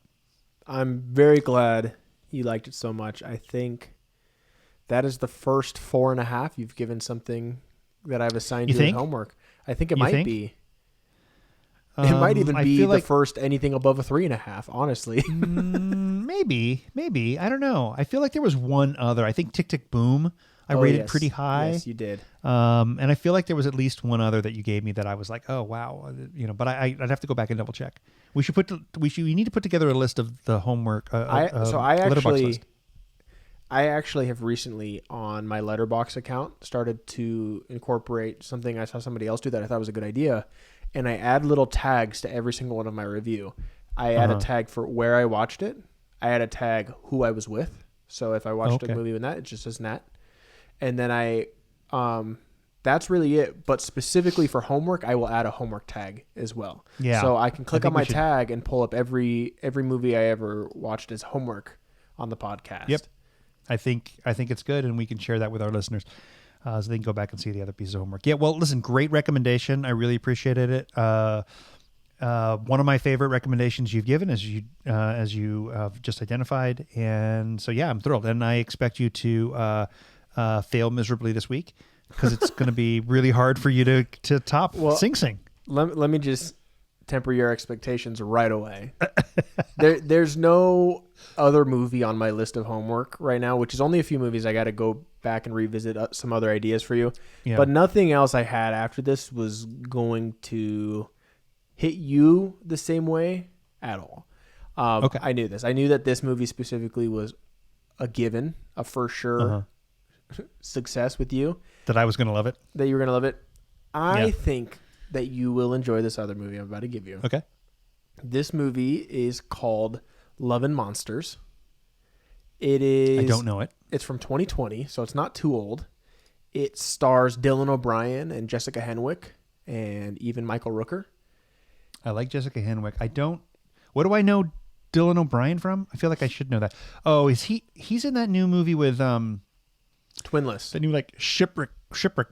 I'm very glad you liked it so much. I think that is the first 4.5 you've given something that I've assigned you as homework. I think it might be. It might even be the first anything above a 3.5, honestly. maybe. I don't know. I feel like there was one other. I think Tick Tick Boom I Oh, rated yes. pretty high. Yes, you did. And I feel like there was at least one other that you gave me that I was like, oh wow, but I'd have to go back and double check. We need to put together a list of the homework. Letterbox list. I actually have recently on my Letterbox account started to incorporate something I saw somebody else do that I thought was a good idea, and I add little tags to every single one of my review. I add a tag for where I watched it. I add a tag who I was with. So if I watched a movie with Nat, it just says Nat. And then that's really it. But specifically for homework, I will add a homework tag as well. Yeah. So I can click on my tag and pull up every movie I ever watched as homework on the podcast. Yep. I think it's good, and we can share that with our listeners, so they can go back and see the other pieces of homework. Yeah. Well, listen, great recommendation. I really appreciated it. One of my favorite recommendations you've given, as you just identified, and so yeah, I'm thrilled, and I expect you to fail miserably this week because it's going to be really hard for you to top Sing Sing. Let me just temper your expectations right away. There's no other movie on my list of homework right now, which is only a few movies. I got to go back and revisit some other ideas for you, but nothing else I had after this was going to hit you the same way at all. Okay. I knew this. I knew that this movie specifically was a given, a for sure success with you. That I was going to love it. That you were going to love it. I think that you will enjoy this other movie I'm about to give you. Okay. This movie is called Love and Monsters. It is. I don't know it. It's from 2020, so it's not too old. It stars Dylan O'Brien and Jessica Henwick and even Michael Rooker. I like Jessica Henwick. What do I know Dylan O'Brien from? I feel like I should know that. Oh, he's in that new movie with Twinless. The new like shipwreck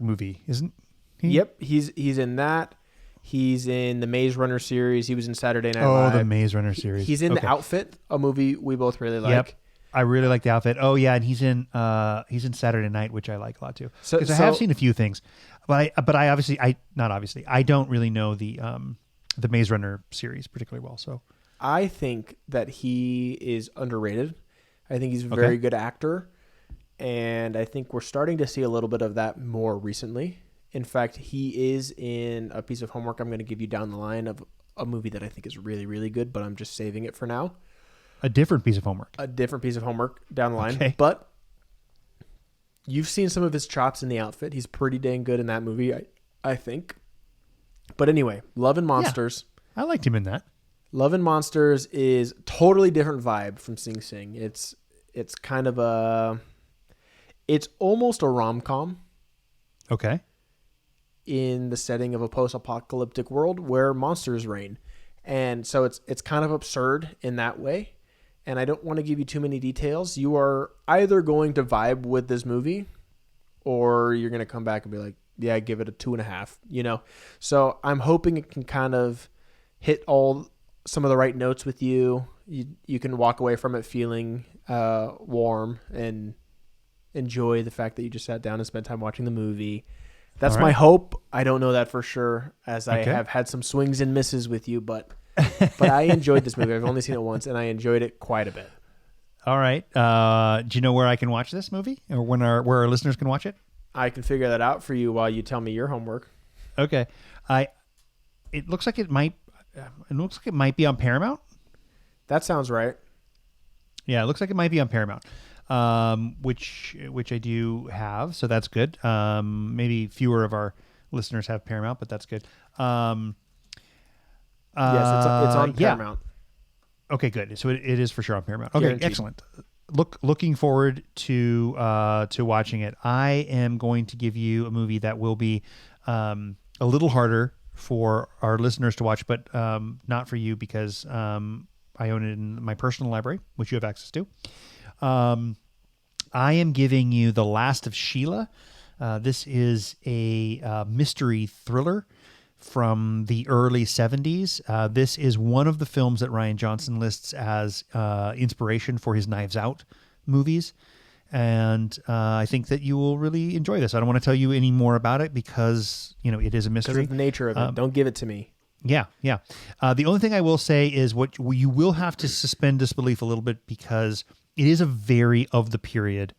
movie, isn't he? Yep, he's in that. He's in the Maze Runner series. He was in Saturday Night Live. Oh, the Maze Runner series. He's in The Outfit, a movie we both really like. Yep. I really like The Outfit. Oh yeah, and he's in Saturday Night, which I like a lot too. Because I have seen a few things, but I don't really know the Maze Runner series particularly well. So I think that he is underrated. I think he's a very good actor, and I think we're starting to see a little bit of that more recently. In fact, he is in a piece of homework I'm going to give you down the line of a movie that I think is really, really good, but I'm just saving it for now. A different piece of homework. A different piece of homework down the line. Okay. But you've seen some of his chops in The Outfit. He's pretty dang good in that movie, I think. But anyway, Love and Monsters. Yeah, I liked him in that. Love and Monsters is totally different vibe from Sing Sing. It's kind of it's almost a rom-com. Okay. In the setting of a post-apocalyptic world where monsters reign. And so it's kind of absurd in that way. And I don't want to give you too many details. You are either going to vibe with this movie or you're going to come back and be like, yeah, give it a 2.5, So I'm hoping it can kind of hit some of the right notes with you. You can walk away from it feeling warm and enjoy the fact that you just sat down and spent time watching the movie. That's my hope. I don't know that for sure, as I have had some swings and misses with you, but I enjoyed this movie. I've only seen it once, and I enjoyed it quite a bit. All right. Do you know where I can watch this movie, or where our listeners can watch it? I can figure that out for you while you tell me your homework. Okay. It looks like it might be on Paramount. That sounds right. Yeah, it looks like it might be on Paramount. Which I do have, so that's good. Maybe fewer of our listeners have Paramount, but that's good. Yes, it's on Paramount. Yeah. Okay, good. So it is for sure on Paramount. Okay, Guaranteed. Excellent. Looking forward to watching it. I am going to give you a movie that will be a little harder for our listeners to watch, but not for you because I own it in my personal library, which you have access to. I am giving you The Last of Sheila. This is a mystery thriller from the early 70s. This is one of the films that Rian Johnson lists as inspiration for his Knives Out movies. And I think that you will really enjoy this. I don't want to tell you any more about it because, it is a mystery. Because of the nature of it. Don't give it to me. Yeah, yeah. The only thing I will say is what you will have to suspend disbelief a little bit because it is a very of the period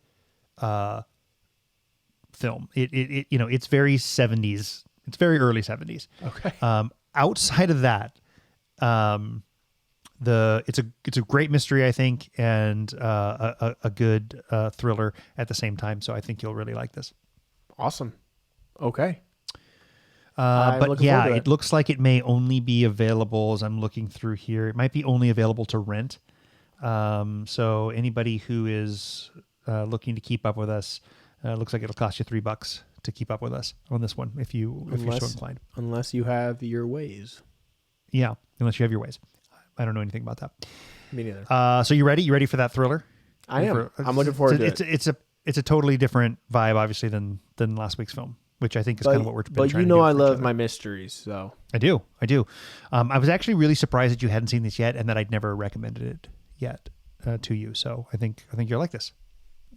film. It's very 70s. It's very early 70s. Okay. Outside of that, it's a great mystery, I think, and a good thriller at the same time. So I think you'll really like this. Awesome. Okay. But yeah, it looks like it may only be available, as I'm looking through here, it might be only available to rent. So anybody who is looking to keep up with us, looks like it'll cost you $3 to keep up with us on this one if you're so inclined. Unless you have your ways. Yeah, unless you have your ways. I don't know anything about that. Me neither. So you ready? You ready for that thriller? I am. I'm looking forward to it. It's a totally different vibe, obviously, than last week's film, which I think is kind of what we're trying to do. But you know I love my mysteries, so. I do. I was actually really surprised that you hadn't seen this yet and that I'd never recommended it yet to you. So I think you'll like this.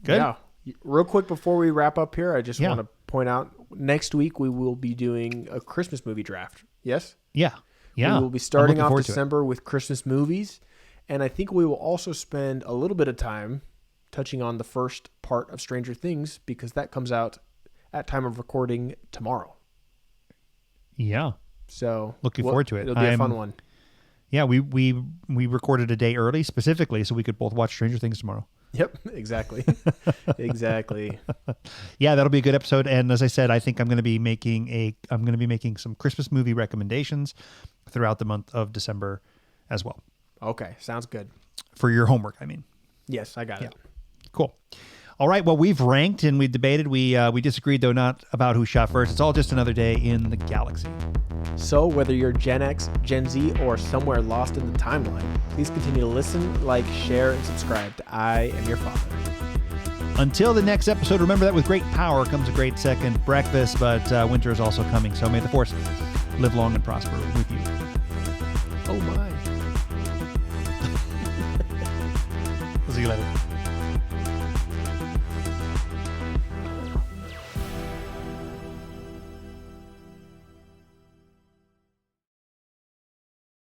Good? Yeah. Real quick before we wrap up here, I just want to point out, next week we will be doing a Christmas movie draft. Yes? Yeah. Yeah. We will be starting off December with Christmas movies, and I think we will also spend a little bit of time touching on the first part of Stranger Things because that comes out at time of recording tomorrow. Yeah. So looking forward to it. It'll be a fun one. Yeah, we recorded a day early specifically so we could both watch Stranger Things tomorrow. Yep, exactly. Exactly. Yeah, that'll be a good episode. And as I said, I think I'm going to be making some Christmas movie recommendations throughout the month of December as well. Okay, sounds good. For your homework, I mean. Yes, I got it. Cool. All right, well, we've ranked and we've debated. We disagreed, though, not about who shot first. It's all just another day in the galaxy. So whether you're Gen X, Gen Z, or somewhere lost in the timeline, please continue to listen, like, share, and subscribe to I Am Your Father. Until the next episode, remember that with great power comes a great second breakfast, but winter is also coming. So may the Force live long and prosper with you. Oh, my. We'll see you later.